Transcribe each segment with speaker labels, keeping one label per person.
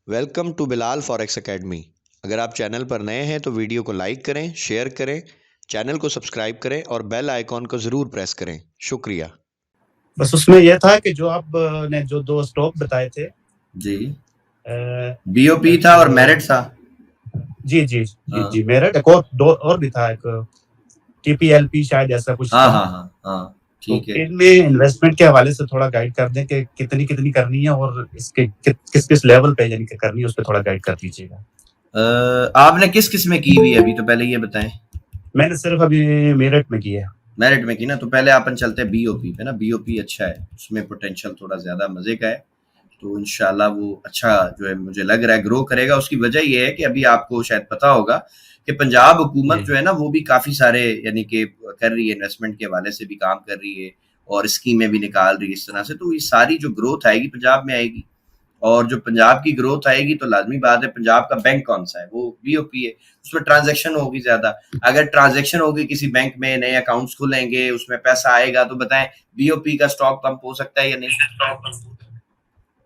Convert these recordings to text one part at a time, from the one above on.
Speaker 1: Welcome to Bilal forex academy. अगर आप channel पर नए हैं तो वीडियो को लाइक करें, शेयर करें, चैनल को सब्सक्राइब करें और बेल आइकॉन को ज़रूर प्रेस करें। शुक्रिया।
Speaker 2: बस उसमें यह था कि जो आप ने जो दो स्टॉक बताए थे
Speaker 3: जी, बीओपी था और मेरिट था।
Speaker 2: जी जी जी जी मेरिट, एक और दो और भी था, एक टीपीएलपी शायद, ऐसा कुछ
Speaker 3: हाँ
Speaker 2: था।
Speaker 3: हाँ हाँ हाँ, ठीक
Speaker 2: तो
Speaker 3: है।
Speaker 2: इनमें इन्वेस्टमेंट के हवाले से थोड़ा गाइड कर दें कि कितनी कितनी करनी है और इसके किस किस लेवल पे यानी कि करनी है, उस पर थोड़ा गाइड कर दीजिएगा।
Speaker 3: आपने किस किस में की हुई अभी, तो पहले ये बताएं।
Speaker 2: मैंने सिर्फ अभी मेरिट में की है।
Speaker 3: मेरिट में की ना, तो पहले अपन चलते हैं बीओपी पे ना। बीओपी अच्छा है, उसमें पोटेंशियल थोड़ा ज्यादा मजे का है, तो इंशाल्लाह वो अच्छा जो है मुझे लग रहा है ग्रो करेगा। उसकी वजह ये है कि अभी आपको शायद पता होगा कि पंजाब हुकूमत जो है ना वो भी काफी सारे यानी कि कर रही है, इन्वेस्टमेंट के हवाले से भी काम कर रही है और स्कीमें भी निकाल रही है इस तरह से। तो ये सारी जो ग्रोथ आएगी पंजाब में आएगी, और जो पंजाब की ग्रोथ आएगी तो लाजमी बात है पंजाब का बैंक कौन सा है, वो बीओपी है। उसमें ट्रांजैक्शन होगी ज्यादा। अगर ट्रांजैक्शन होगी किसी बैंक में, नए अकाउंट्स खुलेंगे, उसमें पैसा आएगा, तो बताएं बीओपी का स्टॉक पंप हो सकता है या नहीं?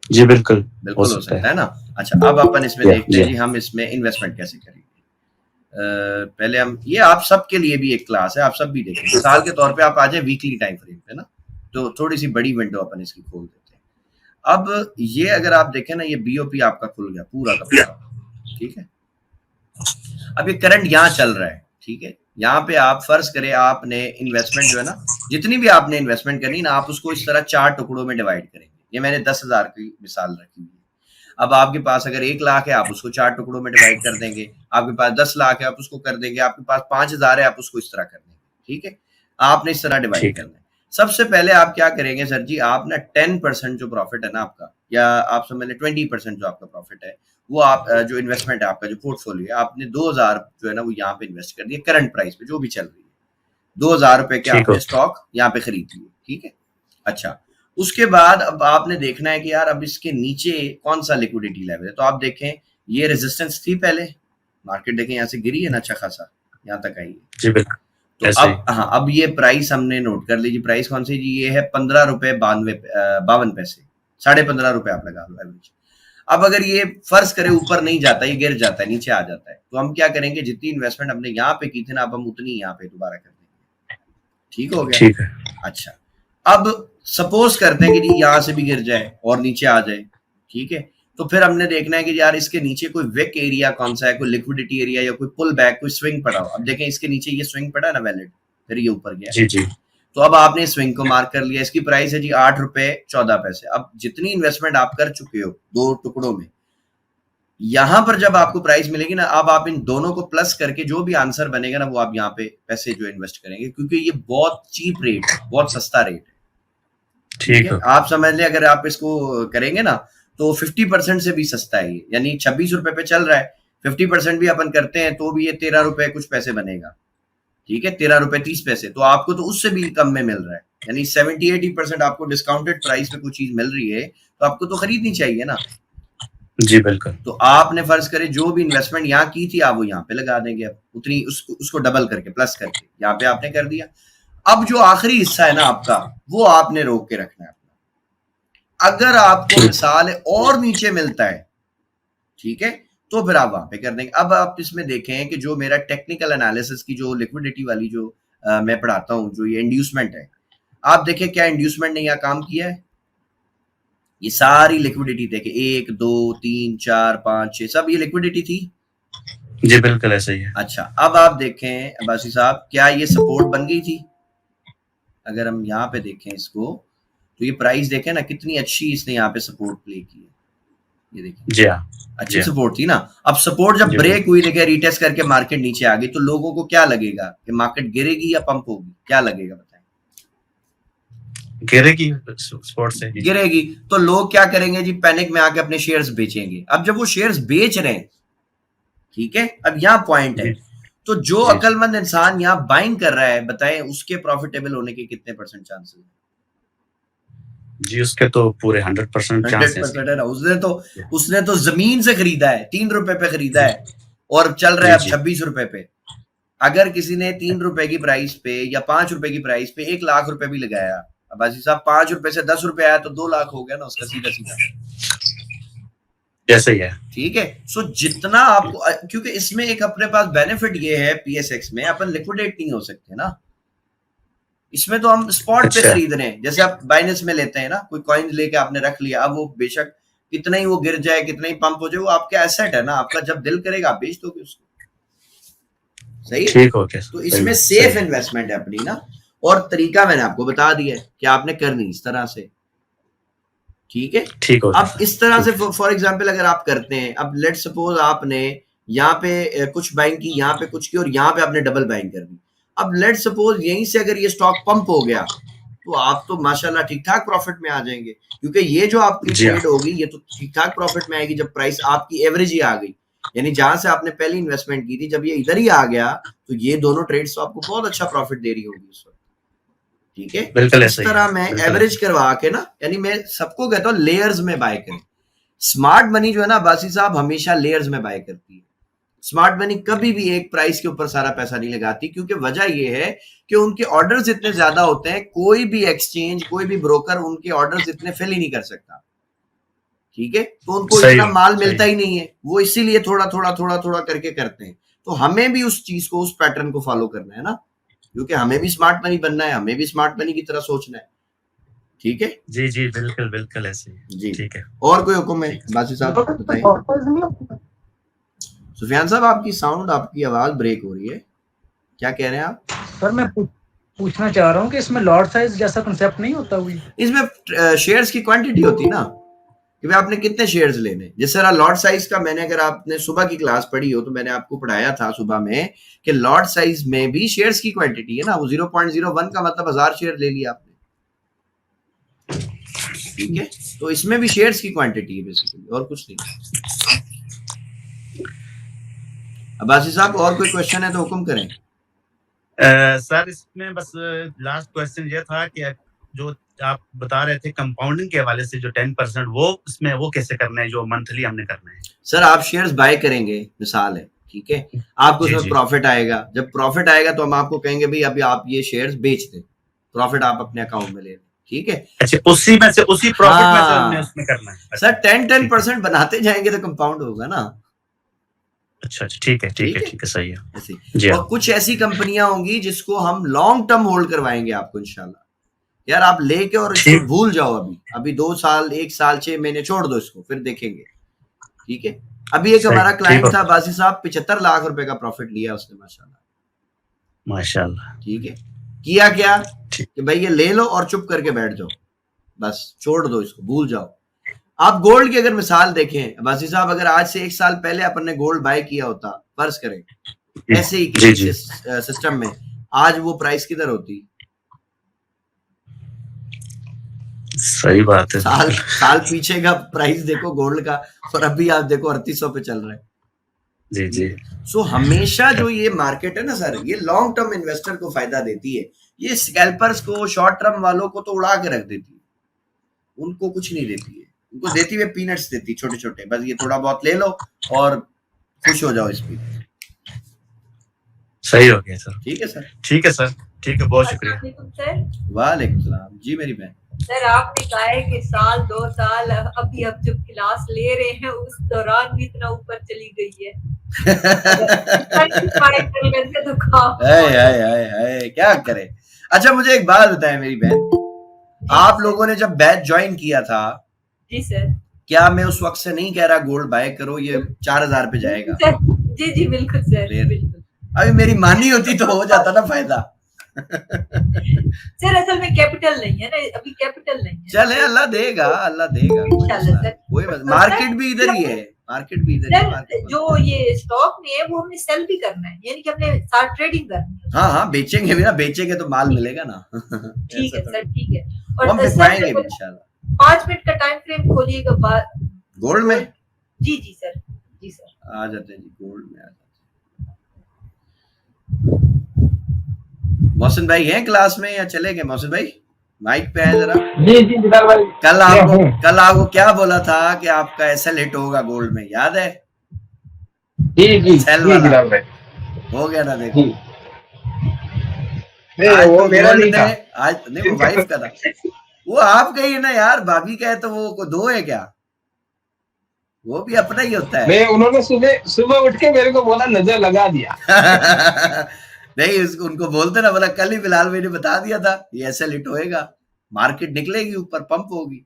Speaker 2: जी बिल्कुल
Speaker 3: बिल्कुल हो सकता है ना। अच्छा, अब अपन इसमें देखते हैं जी हम इसमें इन्वेस्टमेंट कैसे करेंगे। पहले हम ये आप सबके लिए भी एक क्लास है, आप सब भी देखें। मिसाल के तौर पे आप आ जाए वीकली टाइम फ्रेम पे ना, तो थोड़ी सी बड़ी विंडो अपन इसकी खोल देते हैं। अब ये अगर आप देखें ना, ये बीओपी आपका खुल गया पूरा का पूरा, ठीक है। अब ये करंट यहाँ चल रहा है, ठीक है। यहाँ पे आप फर्ज करें आपने इन्वेस्टमेंट जो है ना, जितनी भी आपने इन्वेस्टमेंट करनी ना, आप उसको इस तरह 4 टुकड़ों में डिवाइड करेंगे। ये मैंने 10,000 की मिसाल रखी हुई है। अब आपके पास अगर 1 लाख है, आप उसको 4 टुकड़ों में डिवाइड कर देंगे। आपके पास 10 लाख है, आप उसको कर देंगे। आपके पास 5,000 है, आप उसको इस तरह कर देंगे, ठीक है। आपने इस तरह डिवाइड करना है। सबसे पहले आप क्या करेंगे सर जी, आप ना 10% जो प्रॉफिट है ना आपका, या आप समझ लें 20% जो आपका प्रॉफिट है, वो आप जो इन्वेस्टमेंट है आपका, जो पोर्टफोलियो है, आपने 2,000 जो है ना वो यहाँ पे इन्वेस्ट कर दिए करंट प्राइस पे जो भी चल रही है। 2,000 रुपए के आपने स्टॉक यहाँ पे खरीद लिए, ठीक है। अच्छा, उसके बाद अब आपने देखना है कि यार अब इसके नीचे कौन सा लिक्विडिटी लेवल है। तो आप देखें ये रेजिस्टेंस थी पहले, मार्केट देखें यहाँ से गिरी है ना अच्छा खासा, यहाँ तक आई है। तो अब हाँ, अब ये प्राइस हमने नोट कर लीजिए। प्राइस कौन सी जी, ये है 15 रुपए 52 पैसे, 15.5 रुपए आप लगा लो एवरेज। अब अगर ये फर्ज करे ऊपर नहीं जाता, ये गिर जाता है, नीचे आ जाता है, तो हम क्या करेंगे, जितनी इन्वेस्टमेंट हमने यहाँ पे की थी ना, अब हम उतनी यहाँ पे दोबारा कर देंगे। ठीक हो गया, ठीक है। अच्छा, अब सपोज करते हैं कि जी यहाँ से भी गिर जाए और नीचे आ जाए, ठीक है। तो फिर हमने देखना है कि यार इसके नीचे कोई विक एरिया कौन सा है, कोई लिक्विडिटी एरिया या कोई पुल बैक, कोई स्विंग पड़ा हो। अब देखें इसके नीचे ये स्विंग पड़ा है ना वैलिड, फिर ये ऊपर गया। जी जी। तो अब आपने स्विंग को मार्क कर लिया। इसकी प्राइस है जी 8 रुपए 14 पैसे। अब जितनी इन्वेस्टमेंट आप कर चुके हो 2 टुकड़ों में, यहां पर जब आपको प्राइस मिलेगी ना, अब आप इन दोनों को प्लस करके जो भी आंसर बनेगा ना, वो आप यहाँ पे पैसे जो इन्वेस्ट करेंगे, क्योंकि ये बहुत चीप रेट है, बहुत सस्ता रेट है, ठीक है। आप समझ लें अगर आप इसको करेंगे ना तो 50% से भी सस्ता है ये, यानी 26 रुपए पे चल रहा है। 50% भी अपन करते हैं तो भी ये 13 रुपए कुछ पैसे बनेगा, ठीक है। 13 रुपए 30 पैसे, तो आपको तो उससे भी कम में मिल रहा है, यानी 70-80% आपको डिस्काउंटेड प्राइस पे कोई चीज मिल रही है, तो आपको तो खरीदनी चाहिए ना। जी बिल्कुल। तो आपने फर्ज करे जो भी इन्वेस्टमेंट यहाँ की थी, आप वो यहाँ पे लगा देंगे, अब उतनी उसको डबल करके प्लस करके यहाँ पे आपने कर दिया। अब जो आखिरी हिस्सा है ना आपका, वो आपने रोक के रखना है अपना। अगर आपको मिसाल है और नीचे मिलता है, ठीक है, तो फिर आप वहां पे कर देंगे। अब आप इसमें देखें कि जो मेरा टेक्निकल एनालिसिस की जो लिक्विडिटी वाली जो मैं पढ़ाता हूँ, जो ये इंड्यूसमेंट है, आप देखें क्या इंड्यूसमेंट ने यहाँ काम किया है। ये सारी लिक्विडिटी देखे, 1 2 3 4 5 6 सब ये लिक्विडिटी थी। जी बिल्कुल ऐसा ही है। अच्छा, अब आप देखें अब्बासी साहब, क्या ये सपोर्ट बन गई थी? अगर हम यहाँ पे देखें इसको, तो ये प्राइस देखें ना कितनी अच्छी इसने यहाँ पे सपोर्ट प्ले की है। ये देखिए जी हाँ, अच्छी सपोर्ट थी ना। अब सपोर्ट जब ब्रेक हुई, देखे रीटेस्ट करके मार्केट नीचे आ गई, तो लोगों को क्या लगेगा कि मार्केट गिरेगी या पंप होगी? क्या लगेगा बताएं? गिरेगी, सपोर्ट से गिरेगी। तो लोग क्या करेंगे जी, पैनिक में आके अपने शेयर्स बेचेंगे। अब जब वो शेयर्स बेच रहे हैं, ठीक है, अब यहाँ पॉइंट है, तो जो अक्लमंद इंसान यहाँ बाइंग कर रहा है, बताएं उसके प्रॉफिटेबल होने के कितने परसेंट चांसेस हैं? जी उसके तो पूरे 100% चांसेस है। उसने तो जमीन से खरीदा है, 3 रुपए पे खरीदा है और चल रहा है अब 26 रुपए पे। अगर किसी ने 3 रुपए की प्राइस पे या 5 रुपए की प्राइस पे 1 लाख रुपए भी लगाया, अब अजीज साहब 5 रुपए से 10 रुपए आया तो 2 लाख हो गया ना उसका, सीधा सीधा। जैसे ही है। ठीक है। सो जितना आपको, क्योंकि इसमें एक अपने पास बेनिफिट ये है पीएसएक्स में, अपन लिक्विडेट नहीं हो सकते ना। इसमें तो हम स्पॉट पे
Speaker 2: अच्छा
Speaker 3: खरीद रहे हैं, जैसे आप बाइनेंस में लेते हैं ना, कोई कॉइन लेके आपने रख लिया, अब वो बेशक कितना ही वो गिर जाए, कितना ही पंप हो जाए, वो आपका एसेट है ना, आपका जब दिल करेगा आप बेच दोगे उसको। सही है।
Speaker 2: ठीक हो गया
Speaker 3: तो
Speaker 2: सही
Speaker 3: इसमें
Speaker 2: है,
Speaker 3: सेफ
Speaker 2: सही है।
Speaker 3: इन्वेस्टमेंट है अपनी ना, और तरीका मैंने आपको बता दिया है कि आपने करनी इस तरह से। ठीक है।
Speaker 2: ठीक हो गया
Speaker 3: अब
Speaker 2: सर,
Speaker 3: इस तरह से
Speaker 2: ठीक है।
Speaker 3: फॉर एग्जांपल अगर आप करते हैं, अब लेट सपोज आपने यहाँ पे कुछ बाइंग की, यहाँ पे कुछ की, और यहाँ पे आपने डबल बाइंग कर दी। अब लेट सपोज यहीं से अगर ये स्टॉक पंप हो गया, तो आप तो माशाल्लाह ठीक ठाक प्रॉफिट में आ जाएंगे, क्योंकि ये जो आपकी
Speaker 2: जी हाँ,
Speaker 3: ट्रेड होगी ये तो ठीक ठाक प्रॉफिट में आएगी जब प्राइस आपकी एवरेज ही आ गई। यानी जहां से आपने पहली इन्वेस्टमेंट की थी, जब ये इधर ही आ गया, तो ये दोनों ट्रेड्स तो आपको बहुत अच्छा प्रॉफिट दे रही होगी इस वक्त। ठीक है।
Speaker 2: बिल्कुल
Speaker 3: इस
Speaker 2: ऐसा ही है,
Speaker 3: तरह मैं
Speaker 2: बिल्कुल
Speaker 3: एवरेज
Speaker 2: ऐसा
Speaker 3: करवा के ना, यानी मैं सबको कहता हूँ लेयर्स में बाय करें। स्मार्ट मनी जो है ना बासी साहब, हमेशा लेयर्स में बाय करती है। स्मार्ट मनी कभी भी एक प्राइस के ऊपर सारा पैसा नहीं लगाती, क्योंकि वजह यह है कि उनके ऑर्डर्स इतने ज्यादा होते हैं, कोई भी एक्सचेंज, कोई भी ब्रोकर उनके ऑर्डर्स इतने फिल ही नहीं कर सकता। ठीक है। तो उनको
Speaker 2: सही
Speaker 3: इतना
Speaker 2: है,
Speaker 3: माल
Speaker 2: सही
Speaker 3: मिलता
Speaker 2: है।
Speaker 3: ही नहीं है, वो इसीलिए थोड़ा थोड़ा थोड़ा थोड़ा करके करते हैं। तो हमें भी उस चीज को, उस पैटर्न को फॉलो करना है ना, क्योंकि हमें भी स्मार्ट मनी बनना है, हमें भी स्मार्ट मनी की तरह सोचना है। ठीक है
Speaker 2: जी जी, बिल्कुल बिल्कुल ऐसे ही है।
Speaker 3: जी।
Speaker 2: ठीक है,
Speaker 3: और कोई हुक्म है
Speaker 2: ठीक है।
Speaker 3: बासी साहब बताइए। सुफियान साहब आपकी साउंड, आपकी आवाज ब्रेक हो रही है, क्या कह रहे हैं आप?
Speaker 4: सर मैं पूछना चाह रहा हूँ कि इसमें लॉट साइज जैसा कंसेप्ट नहीं होता हुई?
Speaker 3: इसमें शेयर्स की क्वांटिटी होती ना, कि भाई आपने कितने शेयर्स लेने। जैसे लॉट साइज का, मैंने, अगर आपने सुबह की क्लास पढ़ी हो तो मैंने आपको पढ़ाया था सुबह में कि लॉट साइज में भी शेयर्स की क्वांटिटी है ना, वो 0.01 का मतलब 1000 शेयर ले लिया आपने। ठीक है। तो इसमें भी शेयर्स की क्वांटिटी है बेसिकली, और कुछ नहीं। अब्बासी साहब और कोई क्वेश्चन है तो हुक्म करें।
Speaker 2: सर इसमें बस लास्ट क्वेश्चन ये था कि जो आप बता रहे थे कंपाउंडिंग के हवाले से, जो 10% वो इसमें वो कैसे करना है, जो मंथली हमने करना है?
Speaker 3: सर आप शेयर्स बाय करेंगे, मिसाल है, ठीक है, आपको
Speaker 2: जी
Speaker 3: उसमें
Speaker 2: जी,
Speaker 3: प्रॉफिट आएगा। जब प्रॉफिट आएगा तो हम आपको कहेंगे भाई अभी आप ये शेयर्स बेच दें, प्रॉफिट आप अपने अकाउंट में ले लें। ठीक है।
Speaker 2: अच्छा उसी में से, उसी प्रॉफिट में से हमने
Speaker 3: हाँ
Speaker 2: उसमें करना है? अच्छा,
Speaker 3: सर, 10
Speaker 2: ठीक है,
Speaker 3: 10% बनाते जाएंगे तो कंपाउंड होगा ना।
Speaker 2: अच्छा अच्छा, ठीक है ठीक
Speaker 3: ठीक
Speaker 2: है
Speaker 3: है।
Speaker 2: ठीक है, सही है।
Speaker 3: ऐसे।
Speaker 2: जी
Speaker 3: और
Speaker 2: हाँ,
Speaker 3: कुछ ऐसी कंपनियां होंगी जिसको हम लॉन्ग टर्म होल्ड करवाएंगे आपको इंशाल्लाह। यार आप लेके और इसको
Speaker 2: ठीक,
Speaker 3: भूल जाओ, अभी अभी 2 साल, 1 साल, 6 महीने छोड़ दो इसको, फिर देखेंगे। ठीक है। अभी एक
Speaker 2: सही,
Speaker 3: हमारा
Speaker 2: ठीक हो,
Speaker 3: क्लाइंट था बासी साहब, 75 लाख रुपए का प्रॉफिट लिया उसने माशाल्लाह।
Speaker 2: माशाल्लाह।
Speaker 3: ठीक है। किया क्या
Speaker 2: ठीक,
Speaker 3: कि भाई ये ले लो और चुप करके बैठ जाओ, बस छोड़ दो इसको, भूल जाओ। आप गोल्ड की अगर मिसाल देखें बासी साहब, अगर आज से 1 साल पहले अपन ने गोल्ड बाय किया होता, फर्ज करें ऐसे ही
Speaker 2: जी
Speaker 3: किसी
Speaker 2: जी,
Speaker 3: सिस्टम में, आज वो प्राइस किधर होती?
Speaker 2: सही बात है,
Speaker 3: साल
Speaker 2: बिल्कुल।
Speaker 3: साल पीछे का प्राइस देखो गोल्ड का, और अभी आप देखो 3800 पे चल रहा है।
Speaker 2: जी जी,
Speaker 3: सो हमेशा जो ये मार्केट है ना सर, ये लॉन्ग टर्म इन्वेस्टर को फायदा देती है। ये स्कैल्पर्स को, शॉर्ट टर्म वालों को तो उड़ा के रख देती है, उनको कुछ नहीं देती है। उनको देती है पीनट्स देती है, छोटे छोटे, बस ये थोड़ा बहुत ले लो और खुश हो जाओ इस पे।
Speaker 2: सही हो गया सर।
Speaker 3: ठीक है सर।
Speaker 2: ठीक है सर, ठीक है, बहुत शुक्रिया।
Speaker 5: सर
Speaker 3: वालेकुम सलाम जी मेरी बहन।
Speaker 5: सर आपने कहा है कि साल 2 साल अभी हम जब क्लास ले रहे हैं उस दौरान भी इतना ऊपर चली गई है। तो
Speaker 3: क्या करे। अच्छा मुझे एक बात बताएं मेरी बहन, आप लोगों ने जब बैच ज्वाइन किया था,
Speaker 5: जी सर,
Speaker 3: क्या मैं उस वक्त से नहीं कह रहा गोल्ड बाय करो, ये 4000 पे जाएगा?
Speaker 5: जी जी बिल्कुल सर, बिल्कुल।
Speaker 3: अभी मेरी मानी होती तो हो जाता ना फायदा।
Speaker 5: सर असल में कैपिटल नहीं है ना, अभी कैपिटल नहीं है।
Speaker 3: चले अल्लाह देगा, अल्लाह देगा
Speaker 5: इंशाल्लाह सर।
Speaker 3: कोई मार्केट भी इधर ही है, मार्केट भी इधर
Speaker 5: सर
Speaker 3: है।
Speaker 5: जो ये स्टॉक में है वो हमने सेल भी करना है, यानी कि हमने साथ ट्रेडिंग करनी है।
Speaker 3: हाँ हाँ बेचेंगे भी ना, बेचेंगे तो माल मिलेगा ना।
Speaker 5: ठीक है सर, ठीक है।
Speaker 3: हम
Speaker 5: और
Speaker 3: बिकवाएंगे भी इंशाल्लाह।
Speaker 5: 5 मिनट का टाइम फ्रेम खोलिएगा
Speaker 3: गोल्ड में।
Speaker 5: जी जी सर, जी सर
Speaker 3: आ जाते हैं जी, गोल्ड में आ जाते हैं। मोहसिन भाई हैं क्लास में या चले गए? मोहसिन भाई माइक पे आए जरा।
Speaker 6: जी जी बिलाल भाई,
Speaker 3: कल आपको क्या बोला था कि आपका एसएल हिट होगा गोल्ड में, याद है?
Speaker 6: जी जी
Speaker 3: सेल
Speaker 6: जी
Speaker 3: वाला
Speaker 6: बिलाल भाई,
Speaker 3: हो गया ना, देखो।
Speaker 6: जी नहीं
Speaker 3: आज
Speaker 6: वो
Speaker 3: तो
Speaker 6: मेरा
Speaker 3: गोल्ड
Speaker 6: नहीं था।
Speaker 3: ने, आज नहीं वो वाइफ का था, वो आपका ही है ना यार, भाभी का है तो वो दो है क्या? वो भी अपना ही होता है।
Speaker 6: नहीं, उन्होंने सुबह सुबह उठ के मेरे को बोला, नजर लगा दिया।
Speaker 3: नहीं, उसको उनको बोलते ना, बोला कल ही बिलाल मैंने बता दिया था ये ऐसे लिट होएगा, मार्केट निकलेगी ऊपर, पंप होगी।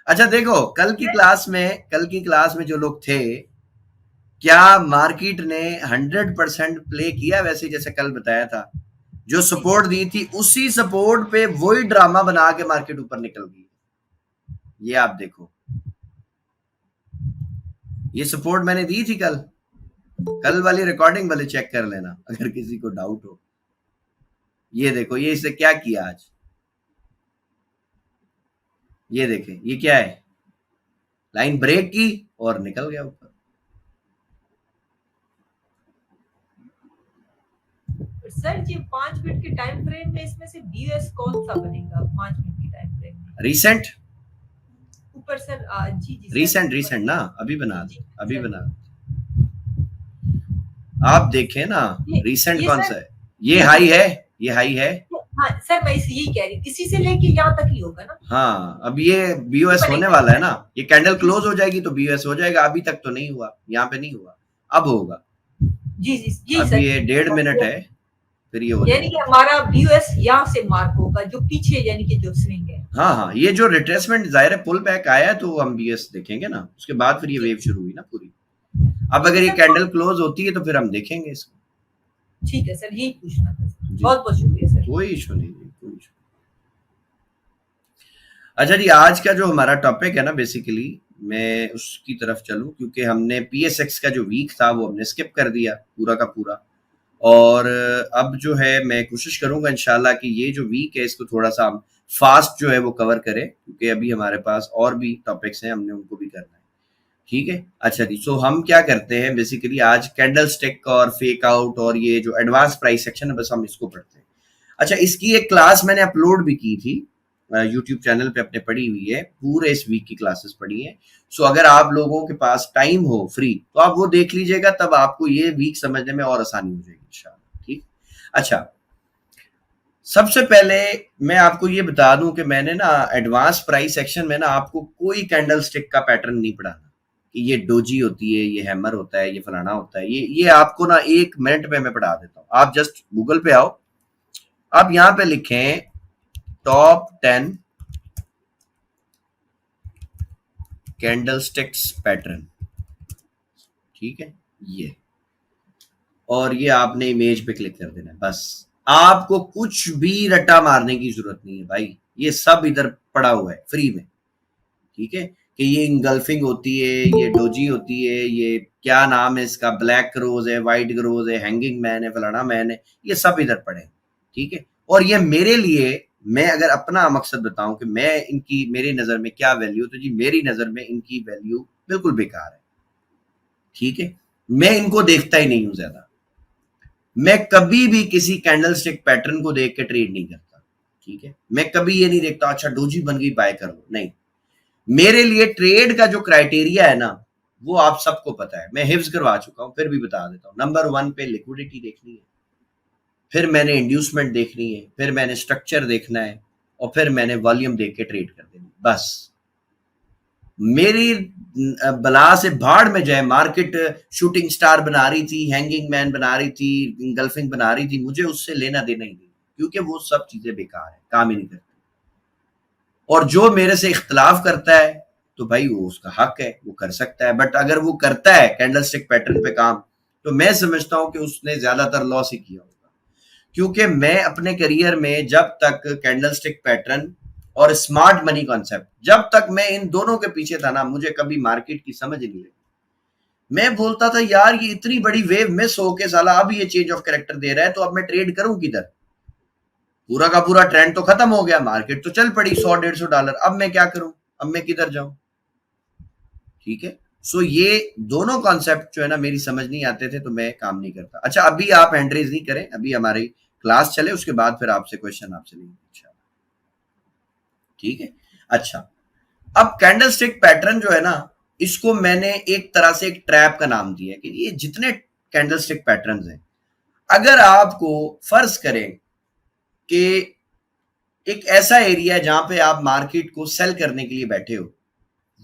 Speaker 3: अच्छा देखो, कल की क्लास में जो लोग थे, क्या मार्केट ने 100% प्ले किया वैसे जैसे कल बताया था? जो सपोर्ट दी थी उसी सपोर्ट पे वही ड्रामा बना के मार्केट ऊपर निकल गई। ये आप देखो, ये सपोर्ट मैंने दी थी कल वाली रिकॉर्डिंग वाले चेक कर लेना अगर किसी को डाउट हो। ये देखो, ये इससे क्या किया आज, ये देखें, ये क्या है, लाइन ब्रेक की और निकल गया ऊपर।
Speaker 5: सर जी 5 मिनट के टाइम फ्रेम में इसमें से बीएस कौन सा बनेगा 5 मिनट की टाइम फ्रेम में?
Speaker 3: रीसेंट
Speaker 5: ऊपर सर जी जी
Speaker 3: रीसेंट ना, अभी बना आप देखें ना, रीसेंट कौन सा है? ये हाई है, ये हाई है।
Speaker 5: हाँ सर, मैं यही कह रही, इसी से लेके यहाँ तक ही होगा ना।
Speaker 3: हाँ, अब ये बीओएस होने वाला है ना, ये कैंडल क्लोज हो जाएगी तो बीओएस हो जाएगा। अभी तक तो नहीं हुआ, यहाँ पे नहीं हुआ, अब होगा।
Speaker 5: जी जी जी
Speaker 3: अब
Speaker 5: सर,
Speaker 3: ये 1.5 मिनट है, फिर ये हो
Speaker 5: यानी कि हमारा बीओएस यहाँ से मार्क होगा, जो पीछे यानी कि जो स्विंग है।
Speaker 3: हाँ, ये जो रिट्रेसमेंट जाहिर है पुल बैक आया है तो हम बीएस देखेंगे ना, उसके बाद फिर ये वेव शुरू हुई ना पूरी। अब अगर ये कैंडल क्लोज होती है तो फिर हम देखेंगे इसको।
Speaker 5: ठीक है सर, यही पूछना था। बहुत बहुत शुक्रिया सर।
Speaker 3: कोई इशू नहीं, कोई इशू। अच्छा जी, आज का जो हमारा टॉपिक है ना, बेसिकली मैं उसकी तरफ चलूं, क्योंकि हमने पीएसएक्स का जो वीक था वो हमने स्किप कर दिया पूरा का पूरा, और अब जो है मैं कोशिश करूंगा इंशाल्लाह कि ये जो वीक है इसको थोड़ा सा हम फास्ट जो है वो कवर करें, क्योंकि अभी हमारे पास और भी टॉपिक्स हैं, हमने उनको भी करना है। ठीक है, अच्छा जी, सो हम क्या करते हैं बेसिकली, आज कैंडल स्टिक और फेक आउट और ये जो एडवांस प्राइस सेक्शन है, बस हम इसको पढ़ते हैं। अच्छा, इसकी एक क्लास मैंने अपलोड भी की थी यूट्यूब चैनल पे, अपने पढ़ी हुई है, पूरे इस वीक की क्लासेस पढ़ी है। सो अगर आप लोगों के पास टाइम हो फ्री तो आप वो देख लीजिएगा, तब आपको ये वीक समझने में और आसानी हो जाएगी इंशाल्लाह। ठीक, अच्छा, सबसे पहले मैं आपको ये बता दूं कि मैंने ना एडवांस प्राइस सेक्शन में ना आपको कोई कैंडल स्टिक का पैटर्न नहीं पढ़ाना कि ये डोजी होती है, ये हैमर होता है, ये फलाना होता है, ये आपको ना 1 मिनट में मैं पढ़ा देता हूँ। आप जस्ट गूगल पे आओ, आप यहाँ पे लिखें टॉप 10 कैंडलस्टिक्स पैटर्न, ठीक है, ये, और ये आपने इमेज पे क्लिक कर देना है। बस आपको कुछ भी रट्टा मारने की जरूरत नहीं है भाई, ये सब इधर पड़ा हुआ है फ्री में। ठीक है, कि ये इंगल्फिंग होती है, ये डोजी होती है, ये क्या नाम है इसका, ब्लैक रोज है, व्हाइट रोज है, हैंगिंग मैन है, फलाना मैन है, ये सब इधर पड़े। ठीक है, और ये मेरे लिए, मैं अगर अपना मकसद बताऊं कि मैं इनकी, मेरी नजर में क्या वैल्यू, तो जी मेरी नजर में इनकी वैल्यू बिल्कुल बेकार है। ठीक है, मैं इनको देखता ही नहीं हूं ज्यादा, मैं कभी भी किसी कैंडलस्टिक पैटर्न को देख के ट्रेड नहीं करता। ठीक है, मैं कभी ये नहीं देखता अच्छा डोजी बन गई बाय कर लो, नहीं। मेरे लिए ट्रेड का जो क्राइटेरिया है ना, वो आप सबको पता है, मैं हिफ्ज करवा चुका हूं, फिर भी बता देता हूं। नंबर 1 पे लिक्विडिटी देखनी है, फिर मैंने इंड्यूसमेंट देखनी है, फिर मैंने स्ट्रक्चर देखना है, और फिर मैंने वॉल्यूम देख के ट्रेड कर देनी। बस मेरी बला से भाड़ में जाए, मार्केट शूटिंग स्टार बना रही थी, हैंगिंग मैन बना रही थी, गल्फिंग बना रही थी, मुझे उससे लेना देना ही नहीं, क्योंकि वो सब चीजें बेकार है, काम ही नहीं करती। और जो मेरे से इख्तलाफ करता है तो भाई वो उसका हक है, वो कर सकता है, बट अगर वो करता है कैंडलस्टिक पैटर्न पे काम, तो मैं समझता हूं कि उसने ज्यादातर लॉस ही किया होगा। क्योंकि मैं अपने करियर में जब तक कैंडलस्टिक पैटर्न और स्मार्ट मनी कॉन्सेप्ट, जब तक मैं इन दोनों के पीछे था ना, मुझे कभी मार्केट की समझ नहीं लगी। मैं बोलता था यार ये इतनी बड़ी वेव मिस होके साला अब ये चेंज ऑफ कैरेक्टर दे रहा है, तो अब मैं ट्रेड करूं किधर, पूरा का पूरा ट्रेंड तो खत्म हो गया, मार्केट तो चल पड़ी $100-150, अब मैं क्या करूं, अब मैं किधर जाऊं। ठीक है, सो ये दोनों कॉन्सेप्ट जो है ना मेरी समझ नहीं आते थे, तो मैं काम नहीं करता। अच्छा, अभी आप हैंड रेज नहीं करें, अभी हमारी क्लास चले, उसके बाद फिर आपसे क्वेश्चन आपसे लेंगे इंशाल्लाह। ठीक है, अच्छा, अब कैंडलस्टिक पैटर्न जो है ना, इसको मैंने एक तरह से एक ट्रैप का नाम दिया है कि ये जितने कैंडलस्टिक पैटर्न्स हैं, अगर आपको फर्ज करें कि एक ऐसा एरिया है जहां पे आप मार्केट को सेल करने के लिए बैठे हो,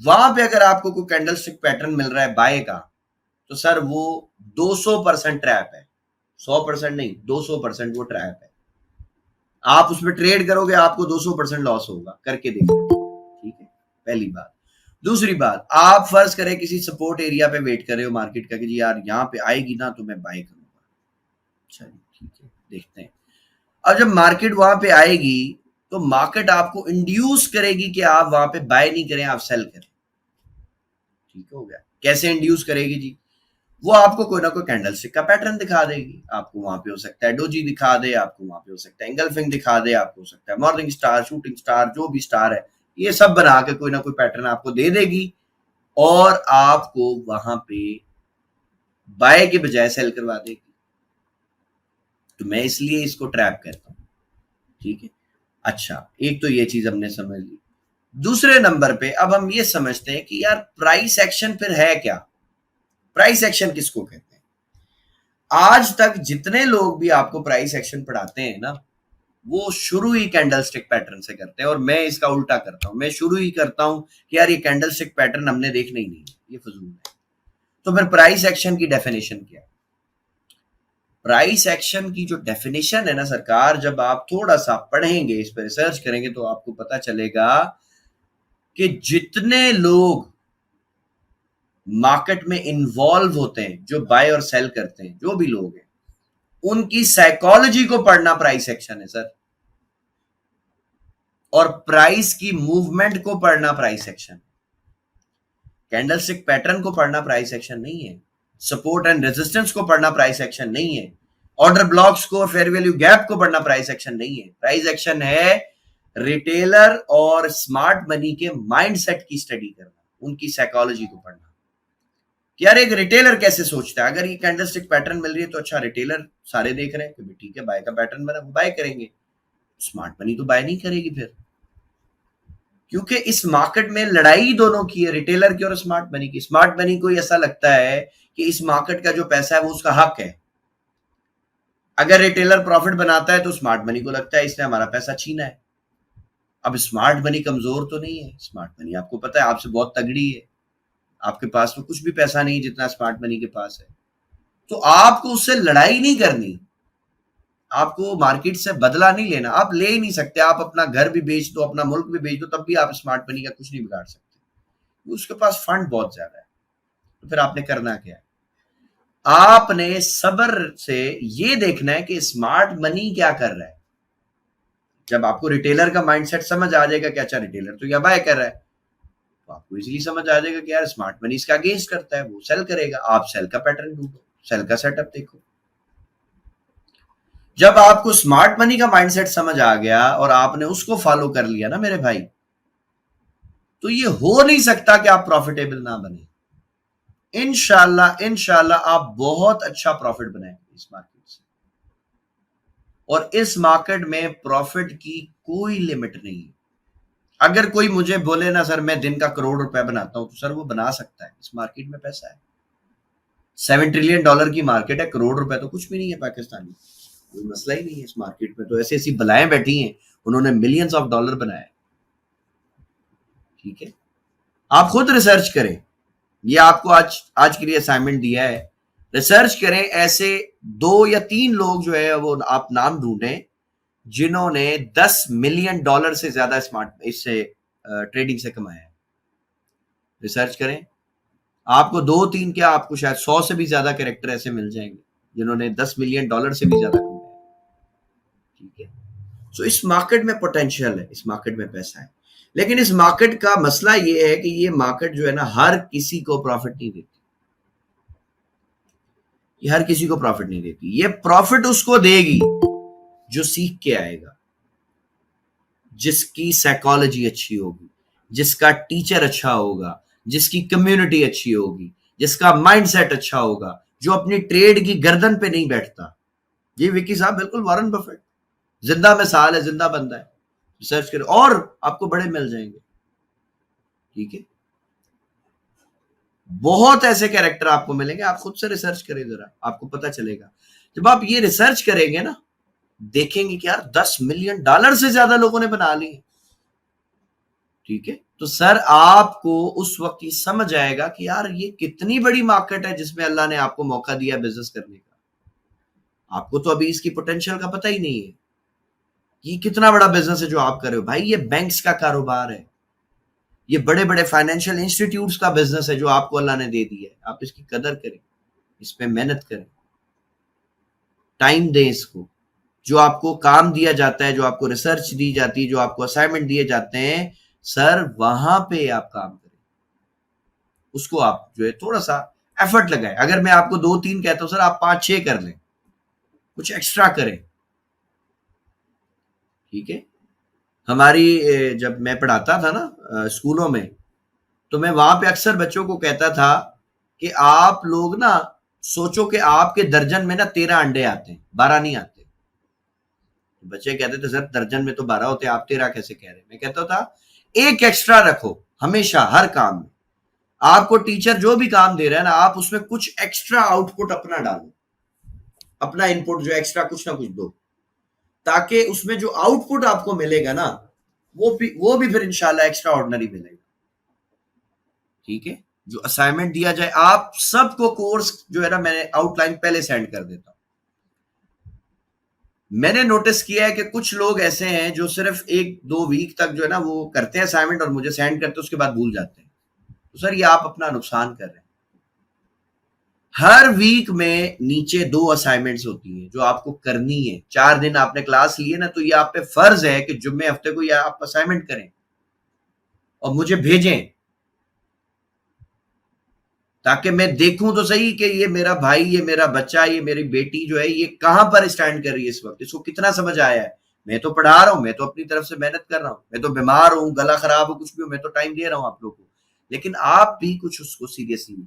Speaker 3: वहां पे अगर आपको कोई कैंडलस्टिक पैटर्न मिल रहा है बाय का, तो सर वो 200% ट्रैप है, 100% नहीं, 200% वो ट्रैप है। आप उसमें ट्रेड करोगे आपको 200% लॉस होगा, करके देखिए, ठीक है, पहली बात। दूसरी बात, आप फर्ज करें किसी सपोर्ट एरिया पे वेट कर रहे हो मार्केट का कि जी यार यहाँ पे आएगी ना तो मैं बाय करूंगा, चलिए ठीक है, देखते हैं। अब जब मार्केट वहां पे आएगी तो मार्केट आपको इंड्यूस करेगी कि आप वहां पे बाय नहीं करें, आप सेल करें, ठीक हो गया। कैसे इंड्यूस करेगी जी? वो आपको कोई ना कोई कैंडलस्टिक का पैटर्न दिखा देगी, आपको वहां पे हो सकता है डोजी दिखा दे, आपको वहां पे हो सकता है एंगल्फिंग दिखा दे, आपको हो सकता है मॉर्निंग स्टार, शूटिंग स्टार, जो भी स्टार है, ये सब बना के कोई ना कोई पैटर्न आपको दे देगी और आपको वहां पे बाय के बजाय सेल करवा देगी। तो मैं इसलिए इसको ट्रैप कहता हूं, ठीक है। अच्छा, एक तो ये चीज हमने समझ ली। दूसरे नंबर पे अब हम ये समझते हैं कि यार प्राइस एक्शन फिर है क्या? प्राइस एक्शन किसको कहते हैं? आज तक जितने लोग भी आपको प्राइस एक्शन पढ़ाते हैं ना, वो शुरू ही कैंडलस्टिक पैटर्न से करते हैं, और मैं इसका उल्टा करता हूं। मैं शुरू ही करता हूं कि यार ये कैंडलस्टिक पैटर्न हमने देखना ही नहीं, ये फजूल है। तो फिर प्राइस एक्शन की डेफिनेशन क्या है? प्राइस एक्शन की जो डेफिनेशन है ना सरकार, जब आप थोड़ा सा पढ़ेंगे, इस पर रिसर्च करेंगे, तो आपको पता चलेगा कि जितने लोग मार्केट में इन्वॉल्व होते हैं, जो बाय और सेल करते हैं, जो भी लोग हैं, उनकी साइकोलॉजी को पढ़ना प्राइस एक्शन है सर, और प्राइस की मूवमेंट को पढ़ना प्राइस एक्शन। कैंडलस्टिक पैटर्न को पढ़ना प्राइस एक्शन नहीं है, सपोर्ट एंड रेजिस्टेंस को पढ़ना प्राइस एक्शन नहीं है, ऑर्डर ब्लॉक्स को, फेयर वैल्यू गैप को पढ़ना प्राइस एक्शन नहीं है। प्राइस एक्शन है रिटेलर और स्मार्ट मनी के माइंडसेट की स्टडी करना, उनकी साइकोलॉजी को पढ़ना कि यार एक रिटेलर कैसे सोचता है। अगर ये कैंडलस्टिक पैटर्न मिल रही है तो अच्छा, रिटेलर सारे देख रहे हैं कि ठीक है बाय का पैटर्न बना, वो बाय करेंगे। स्मार्ट मनी तो बाय नहीं करेगी फिर, क्योंकि इस मार्केट में लड़ाई दोनों की है, रिटेलर की और स्मार्ट मनी की। स्मार्ट मनी को ऐसा लगता है कि इस मार्केट का जो पैसा है वो उसका हक है। अगर रिटेलर प्रॉफिट बनाता है तो स्मार्ट मनी को लगता है इसने हमारा पैसा छीना है। अब स्मार्ट मनी कमजोर तो नहीं है, स्मार्ट मनी आपको पता है आपसे बहुत तगड़ी है, आपके पास तो कुछ भी पैसा नहीं जितना स्मार्ट मनी के पास है। तो आपको उससे लड़ाई नहीं करनी, आपको मार्केट से बदला नहीं लेना, आप ले ही नहीं सकते। आप अपना घर भी बेच दो, अपना मुल्क भी बेच दो, तब भी आप स्मार्ट मनी का कुछ नहीं बिगाड़ सकते, उसके पास फंड बहुत ज्यादा है। तो फिर आपने करना क्या है? आपने सब्र से ये देखना है कि स्मार्ट मनी क्या कर रहा है। जब आपको रिटेलर का माइंडसेट समझ आ जाएगा कि अच्छा रिटेलर तो क्या बाय कर रहा है, तो आपको इजीली समझ आ जाएगा कि यार स्मार्ट मनी इसका अगेंस्ट करता है, वो सेल करेगा। आप सेल का पैटर्न ढूंढो, सेल का सेटअप देखो। जब आपको स्मार्ट मनी का माइंडसेट समझ आ गया और आपने उसको फॉलो कर लिया ना मेरे भाई, तो ये हो नहीं सकता कि आप प्रॉफिटेबल ना बने। इंशाल्लाह आप बहुत अच्छा प्रॉफिट बनाएंगे इस मार्केट से, और इस मार्केट में प्रॉफिट की कोई लिमिट नहीं है। अगर कोई मुझे बोले ना सर मैं दिन का $1 करोड़ बनाता हूं, तो सर वो बना सकता है, इस मार्केट में पैसा है। $7 ट्रिलियन की मार्केट है, $1 करोड़ तो कुछ भी नहीं है पाकिस्तानी, कोई मसला ही नहीं है इस मार्केट में। तो ऐसी ऐसी बलाएं बैठी हैं, उन्होंने मिलियंस ऑफ डॉलर बनाए, ठीक है। आप खुद रिसर्च करें, ये आपको आज के लिए असाइनमेंट दिया है, रिसर्च करें। ऐसे 2 या 3 लोग जो है वो आप नाम ढूंढें जिन्होंने $10 मिलियन से ज्यादा स्मार्ट इससे ट्रेडिंग से कमाया है। रिसर्च करें, आपको 2-3 क्या, आपको शायद 100 से भी ज्यादा कैरेक्टर ऐसे मिल जाएंगे जिन्होंने $10 मिलियन से भी ज्यादा कमाया, ठीक है। सो इस मार्केट में पोटेंशियल है, इस मार्केट में पैसा है, लेकिन इस मार्केट का मसला ये है कि ये मार्केट जो है ना हर किसी को प्रॉफिट नहीं देती, ये हर किसी को प्रॉफिट नहीं देती। ये प्रॉफिट उसको देगी जो सीख के आएगा, जिसकी साइकोलॉजी अच्छी होगी, जिसका टीचर अच्छा होगा, जिसकी कम्युनिटी अच्छी होगी, जिसका माइंडसेट अच्छा होगा, जो अपनी ट्रेड की गर्दन पे नहीं बैठता। ये विकी साहब बिल्कुल वॉरेन बफेट जिंदा मिसाल है, जिंदा बंदा है। रिसर्च करें और आपको बड़े मिल जाएंगे, ठीक है। बहुत ऐसे कैरेक्टर आपको मिलेंगे, आप खुद से रिसर्च करें जरा, आपको पता चलेगा। जब आप ये रिसर्च करेंगे ना, देखेंगे कि यार $10 मिलियन से ज्यादा लोगों ने बना लिए। ठीक है, तो सर आपको उस वक्त ये समझ आएगा कि यार ये कितनी बड़ी मार्केट है जिसमें अल्लाह ने आपको मौका दिया बिजनेस करने का। आपको तो अभी इसकी पोटेंशियल का पता ही नहीं है, ये कितना बड़ा बिजनेस है जो आप कर रहे हो। भाई ये बैंक्स का कारोबार है, ये बड़े बड़े फाइनेंशियल इंस्टीट्यूट्स का बिजनेस है जो आपको अल्लाह ने दे दिया है। आप इसकी कदर करें, इस पे मेहनत करें, टाइम दें इसको। जो आपको काम दिया जाता है, जो आपको रिसर्च दी जाती है, जो आपको असाइनमेंट दिए जाते हैं, सर वहां पे आप काम करें, उसको आप जो है थोड़ा सा एफर्ट लगाएं। अगर मैं आपको 2-3 कहता हूं सर आप 5-6 कर लें, कुछ एक्स्ट्रा करें। ठीक है, हमारी जब मैं पढ़ाता था ना स्कूलों में, तो मैं वहां पे अक्सर बच्चों को कहता था कि आप लोग ना सोचो कि आपके दर्जन में ना 13 अंडे आते हैं, 12 नहीं आते। बच्चे कहते थे सर दर्जन में तो 12 होते, आप 13 कैसे कह रहे हैं। मैं कहता था एक एक्स्ट्रा रखो हमेशा हर काम में। आपको टीचर जो भी काम दे रहा है ना, आप उसमें कुछ एक्स्ट्रा आउटपुट अपना डालो, अपना इनपुट जो एक्स्ट्रा कुछ ना कुछ दो, ताकि उसमें जो आउटपुट आपको मिलेगा ना वो भी फिर इंशाल्लाह एक्स्ट्रा ऑर्डिनरी मिलेगा। ठीक है, जो असाइनमेंट दिया जाए आप सबको कोर्स जो है ना मैंने आउटलाइन पहले सेंड कर देता हूं। मैंने नोटिस किया है कि कुछ लोग ऐसे हैं जो सिर्फ 1-2 वीक तक जो है ना वो करते हैं असाइनमेंट और मुझे सेंड करते हैं, उसके बाद भूल जाते हैं। तो सर ये आप अपना नुकसान कर रहे हैं। हर वीक में नीचे 2 असाइनमेंट्स होती हैं जो आपको करनी है। 4 दिन आपने क्लास लिए ना, तो ये आप पे फर्ज है कि जुम्मे हफ्ते को ये आप असाइनमेंट करें और मुझे भेजें, ताकि मैं देखूं तो सही कि ये मेरा भाई, ये मेरा बच्चा, ये मेरी बेटी जो है ये कहां पर स्टैंड कर रही है इस वक्त, इसको कितना समझ आया है। मैं तो पढ़ा रहा हूं, मैं तो अपनी तरफ से मेहनत कर रहा हूं, मैं तो बीमार हूं, गला खराब हो, कुछ भी हो, मैं तो टाइम दे रहा हूं आप लोगों को, लेकिन आप भी कुछ उसको सीरियसली,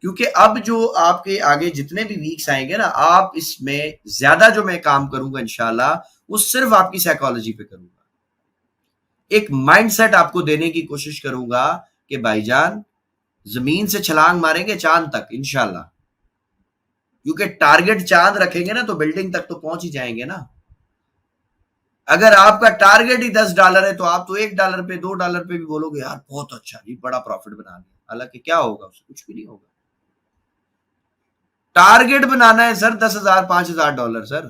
Speaker 3: क्योंकि अब जो आपके आगे जितने भी वीक्स आएंगे ना, आप इसमें ज्यादा जो मैं काम करूंगा इंशाल्लाह वो सिर्फ आपकी साइकोलॉजी पे करूंगा। एक माइंडसेट आपको देने की कोशिश करूंगा कि भाईजान जमीन से छलांग मारेंगे चांद तक इंशाल्लाह, क्योंकि टारगेट चांद रखेंगे ना तो बिल्डिंग तक तो पहुंच ही जाएंगे ना। अगर आपका टारगेट ही $10 है तो आप तो $1 पे $2 पे भी बोलोगे यार बहुत अच्छा जी, बड़ा प्रॉफिट बना लिया, हालांकि क्या होगा उससे, कुछ भी नहीं होगा। टारगेट बनाना है सर $10,000 $5,000 सर,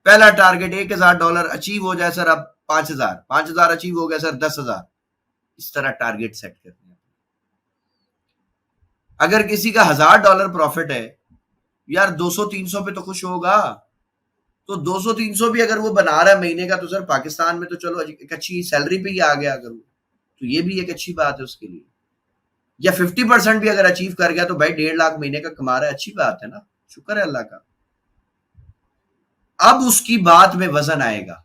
Speaker 3: पहला टारगेट $1,000 अचीव हो जाए सर, अब 5,000 5,000 अचीव हो गया सर 10,000, इस तरह टारगेट सेट करते हैं। अगर किसी का $1,000 प्रॉफिट है यार, 200-300 पे तो खुश होगा, तो 200-300 भी अगर वो बना रहा है महीने का, तो सर पाकिस्तान में तो चलो एक अच्छी सैलरी पे ही आ गया अगर वो, तो ये भी एक अच्छी बात है उसके लिए। या 50% भी अगर अचीव कर गया तो भाई 1.5 लाख महीने का कमा रहा है, अच्छी बात है ना, शुक्र है अल्लाह का। अब उसकी बात में वजन आएगा।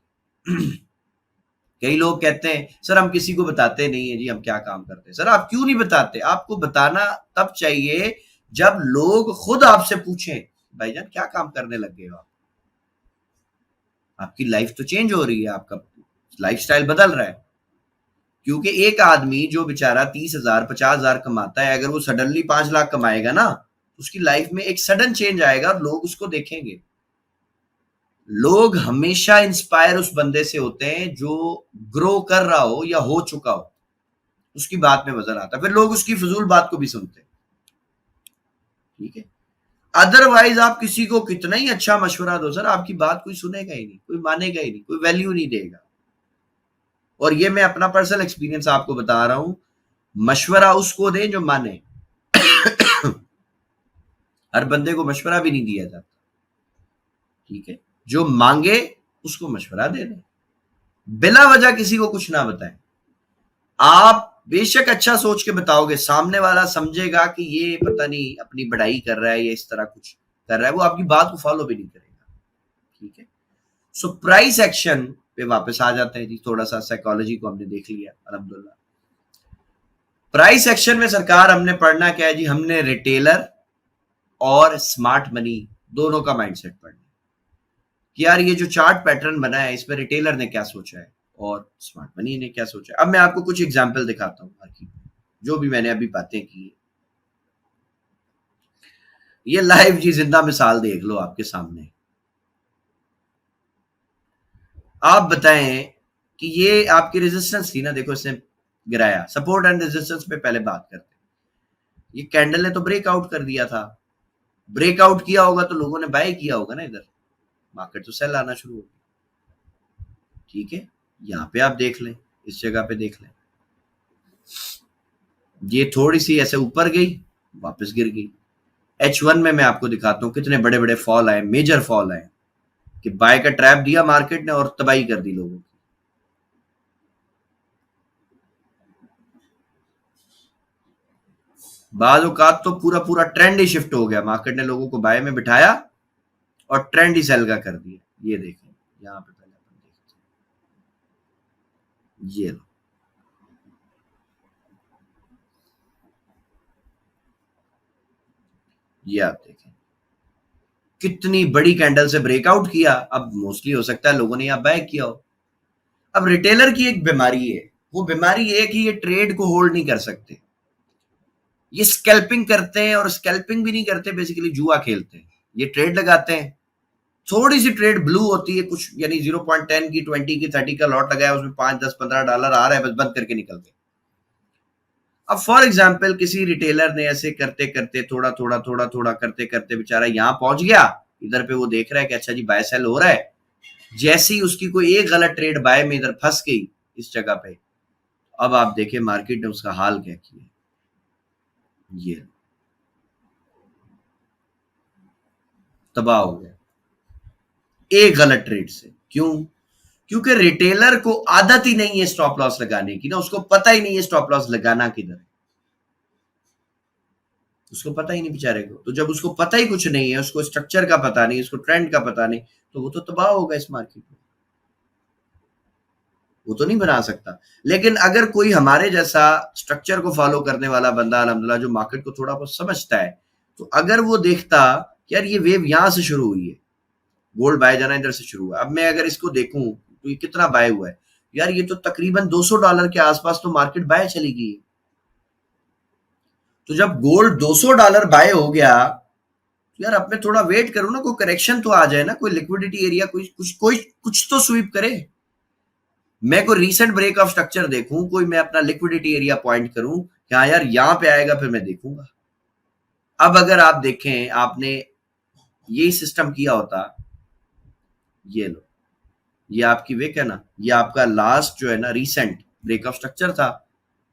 Speaker 3: कई लोग कहते हैं सर हम किसी को बताते नहीं है जी हम क्या काम करते हैं। सर आप क्यों नहीं बताते? आपको बताना तब चाहिए जब लोग खुद आपसे पूछें भाईजान क्या काम करने लग गए हो आप, आपकी लाइफ तो चेंज हो रही है, आपका लाइफस्टाइल बदल रहा है। क्योंकि एक आदमी जो बेचारा 30,000 50,000 कमाता है, अगर वो सडनली 5 लाख कमाएगा ना, तो उसकी लाइफ में एक सडन चेंज आएगा और लोग उसको देखेंगे। लोग हमेशा इंस्पायर उस बंदे से होते हैं जो ग्रो कर रहा हो या हो चुका हो, उसकी बात में वजन आता है, फिर लोग उसकी फजूल बात को भी सुनते हैं। ठीक है, अदरवाइज आप किसी को कितना ही अच्छा मशवरा दो सर, आपकी बात कोई सुनेगा ही नहीं, कोई मानेगा ही नहीं, कोई वैल्यू नहीं देगा। और ये मैं अपना पर्सनल एक्सपीरियंस आपको बता रहा हूं, मशवरा उसको दें जो माने। हर बंदे को मशवरा भी नहीं दिया जाता। ठीक है, जो मांगे उसको मशवरा दे दें, बिला वजह किसी को कुछ ना बताएं। आप बेशक अच्छा सोच के बताओगे, सामने वाला समझेगा कि ये पता नहीं अपनी बढ़ाई कर रहा है या इस तरह कुछ कर रहा है, वो आपकी बात को फॉलो भी नहीं करेगा। ठीक है, सो प्राइस एक्शन पे वापस आ जाते हैं जी। थोड़ा सा साइकोलॉजी को हमने देख लिया अल्हम्दुलिल्लाह। प्राइस एक्शन में सरकार हमने पढ़ना क्या है जी, हमने रिटेलर और स्मार्ट मनी दोनों का माइंडसेट पढ़ना कि यार ये जो चार्ट पैटर्न बना है इसमें रिटेलर ने क्या सोचा है और स्मार्ट मनी ने क्या सोचा है। अब मैं आपको कुछ एग्जांपल दिखाता हूं की जो भी मैंने अभी बातें की। ये लाइव जी जिंदा मिसाल देख लो आपके सामने। आप बताएं कि ये आपकी रेजिस्टेंस थी ना, देखो इसने गिराया, सपोर्ट एंड रेजिस्टेंस पे पहले बात करते हैं। ये कैंडल ने तो ब्रेकआउट कर दिया था, ब्रेकआउट किया होगा तो लोगों ने बाय किया होगा ना, इधर मार्केट तो सेल आना शुरू हो गया। ठीक है, यहाँ पे आप देख लें, इस जगह पे देख लें, ये थोड़ी सी ऐसे ऊपर गई, वापस गिर गई। H1 में मैं आपको दिखाता हूं कितने बड़े बड़े फॉल आए, मेजर फॉल आए, कि बाय का ट्रैप दिया मार्केट ने और तबाही कर दी लोगों की। बाद औकात तो पूरा पूरा ट्रेंड ही शिफ्ट हो गया, मार्केट ने लोगों को बाय में बिठाया और ट्रेंड ही सेल का कर दिया। ये देखें, यहां पे पहले अपन देखते हैं, ये लो, ये आप देखें कितनी बड़ी कैंडल से ब्रेकआउट किया। अब मोस्टली हो सकता है लोगों ने यहां बाय किया हो। अब रिटेलर की एक बीमारी है, वो बीमारी है कि ये ट्रेड को होल्ड नहीं कर सकते, ये स्कैल्पिंग करते हैं, और स्कैल्पिंग भी नहीं करते, बेसिकली जुआ खेलते हैं। ये ट्रेड लगाते हैं, थोड़ी सी ट्रेड ब्लू होती है कुछ, यानी 0.10 की, 20 की, 30 का लॉट लगाया, उसमें 5, 10, $15 आ रहा है, बस बंद करके निकल गए। अब फॉर एग्जाम्पल किसी रिटेलर ने ऐसे करते करते थोड़ा थोड़ा थोड़ा थोड़ा करते करते बेचारा यहां पहुंच गया, इधर पे वो देख रहा है कि अच्छा जी बाय सेल हो रहा है। जैसे ही उसकी कोई एक गलत ट्रेड बाय में इधर फंस गई इस जगह पे, अब आप देखें मार्केट ने उसका हाल क्या किया। ये तबाह हो गया एक गलत ट्रेड से। क्यों? क्योंकि रिटेलर को आदत ही नहीं है स्टॉप लॉस लगाने की ना, उसको पता ही नहीं है स्टॉप लॉस लगाना किधर है, उसको पता ही नहीं बेचारे को। तो जब उसको पता ही कुछ नहीं है, उसको स्ट्रक्चर का पता नहीं, उसको ट्रेंड का पता नहीं, तो वो तो तबाह होगा इस मार्केट में, वो तो नहीं बना सकता। लेकिन अगर कोई हमारे जैसा स्ट्रक्चर को फॉलो करने वाला बंदा, अल्हम्दुलिल्लाह, जो मार्केट को थोड़ा बहुत समझता है, तो अगर वो देखता यार ये वेव यहां से शुरू हुई है, गोल्ड बाय जाना इधर से शुरू हुआ, अब मैं अगर इसको देखूं तो ये कितना बाय हुआ है यार, ये तो तकरीबन $200 के आसपास तो मार्केट बाय चली गई है। तो जब गोल्ड $200 बाय हो गया, तो यार अब मैं थोड़ा वेट करूं ना, कोई करेक्शन तो आ जाए ना, कोई लिक्विडिटी एरिया कुछ तो स्वीप करे, मैं कोई रीसेंट ब्रेक ऑफ स्ट्रक्चर देखूं, कोई मैं अपना लिक्विडिटी एरिया पॉइंट करूं कि हाँ यार यहां पे आएगा, फिर मैं देखूंगा। अब अगर आप देखें, आपने यही सिस्टम किया होता, ये लो, ये आपकी विक है ना, ये आपका लास्ट जो है ना रीसेंट ब्रेक ऑफ स्ट्रक्चर था,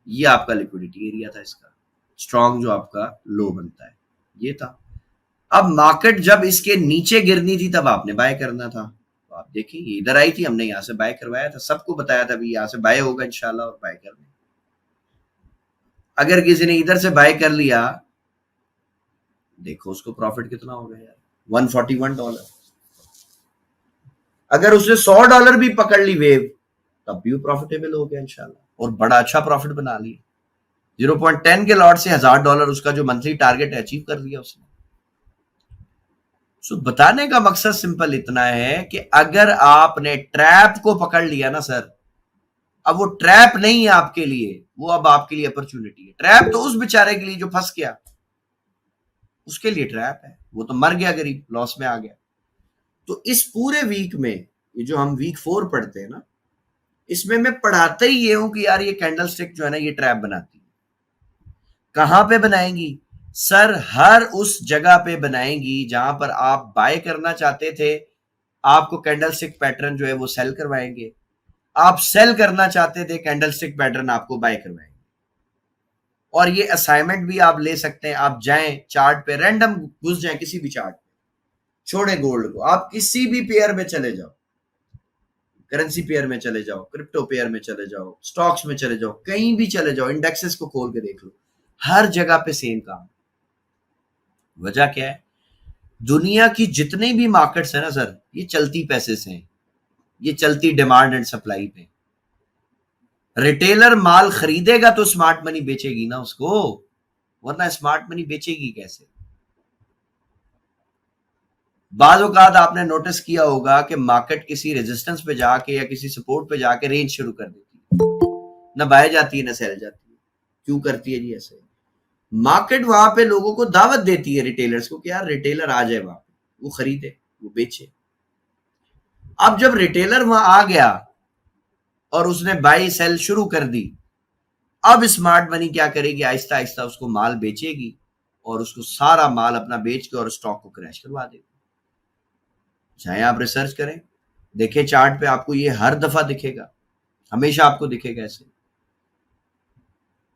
Speaker 3: ये आपका लिक्विडिटी एरिया था, इसका स्ट्रॉन्ग जो आपका लो बनता है ये था। अब मार्केट जब इसके नीचे गिरनी थी तब आपने बाय करना था, तो आप देखिए ये इधर आई थी, हमने यहां से बाय करवाया था, सबको बताया था भी यहां से बाय होगा इंशाल्लाह, और बाय करने। अगर किसी ने इधर से बाय कर लिया, देखो उसको प्रॉफिट कितना हो गया यार, $141। अगर उसने $100 भी पकड़ ली वेव, तब भी वो प्रॉफिटेबल हो गया इंशाल्लाह, और बड़ा अच्छा प्रॉफिट बना लिया। 0.10 के लॉट से $1000 उसका जो मंथली टारगेट अचीव कर लिया उसने। सो बताने का मकसद सिंपल इतना है कि अगर आपने ट्रैप को पकड़ लिया ना सर, अब वो ट्रैप नहीं है आपके लिए, वो अब आपके लिए अपॉर्चुनिटी है। ट्रैप तो उस बेचारे के लिए जो फंस गया, उसके लिए ट्रैप है, वो तो मर गया गरीब, लॉस में आ गया। तो इस पूरे वीक में, ये जो हम वीक 4 पढ़ते हैं ना, इसमें मैं पढ़ाता ही ये हूं कि यार ये कैंडल स्टिक जो है ना, ये ट्रैप बनाती है। कहां पे बनाएंगी सर? हर उस जगह पे बनाएंगी जहां पर आप बाय करना चाहते थे, आपको कैंडल स्टिक पैटर्न जो है वो सेल करवाएंगे, आप सेल करना चाहते थे, कैंडल स्टिक पैटर्न आपको बाय करवाएंगे। और ये असाइनमेंट भी आप ले सकते हैं, आप जाएं चार्ट पे, रैंडम घुस जाएं किसी भी चार्ट पे, छोड़े गोल्ड को, आप किसी भी पेयर में चले जाओ, करेंसी पेयर में चले जाओ, क्रिप्टो पेयर में चले जाओ, स्टॉक्स में चले जाओ, कहीं भी चले जाओ, इंडेक्सेस को खोल के देख लो, हर जगह पे सेम काम। वजह क्या है? दुनिया की जितने भी मार्केट्स है ना सर, ये चलती पैसे से हैं, ये चलती डिमांड एंड सप्लाई पे। रिटेलर माल खरीदेगा तो स्मार्ट मनी बेचेगी ना उसको, वरना स्मार्ट मनी बेचेगी कैसे? बाद औकात आपने नोटिस किया होगा कि मार्केट किसी रेजिस्टेंस पे जाके या किसी सपोर्ट पे जाके रेंज शुरू कर देती है, ना बाय जाती है ना सेल जाती है। क्यों करती है जी ऐसे? मार्केट वहां पे लोगों को दावत देती है, रिटेलर्स को, कि यार रिटेलर आ जाए वहां पे, वो खरीदे, वो बेचे। अब जब रिटेलर वहां आ गया, और उसने बाई सेल शुरू कर दी। अब स्मार्ट मनी क्या करेगी, आहिस्ता आहिस्ता उसको माल बेचेगी और उसको सारा माल अपना बेच के और स्टॉक को क्रैश करवा देगी। चाहे आप रिसर्च करें, देखें चार्ट पे, आपको ये हर दफा दिखेगा, हमेशा आपको दिखेगा ऐसे।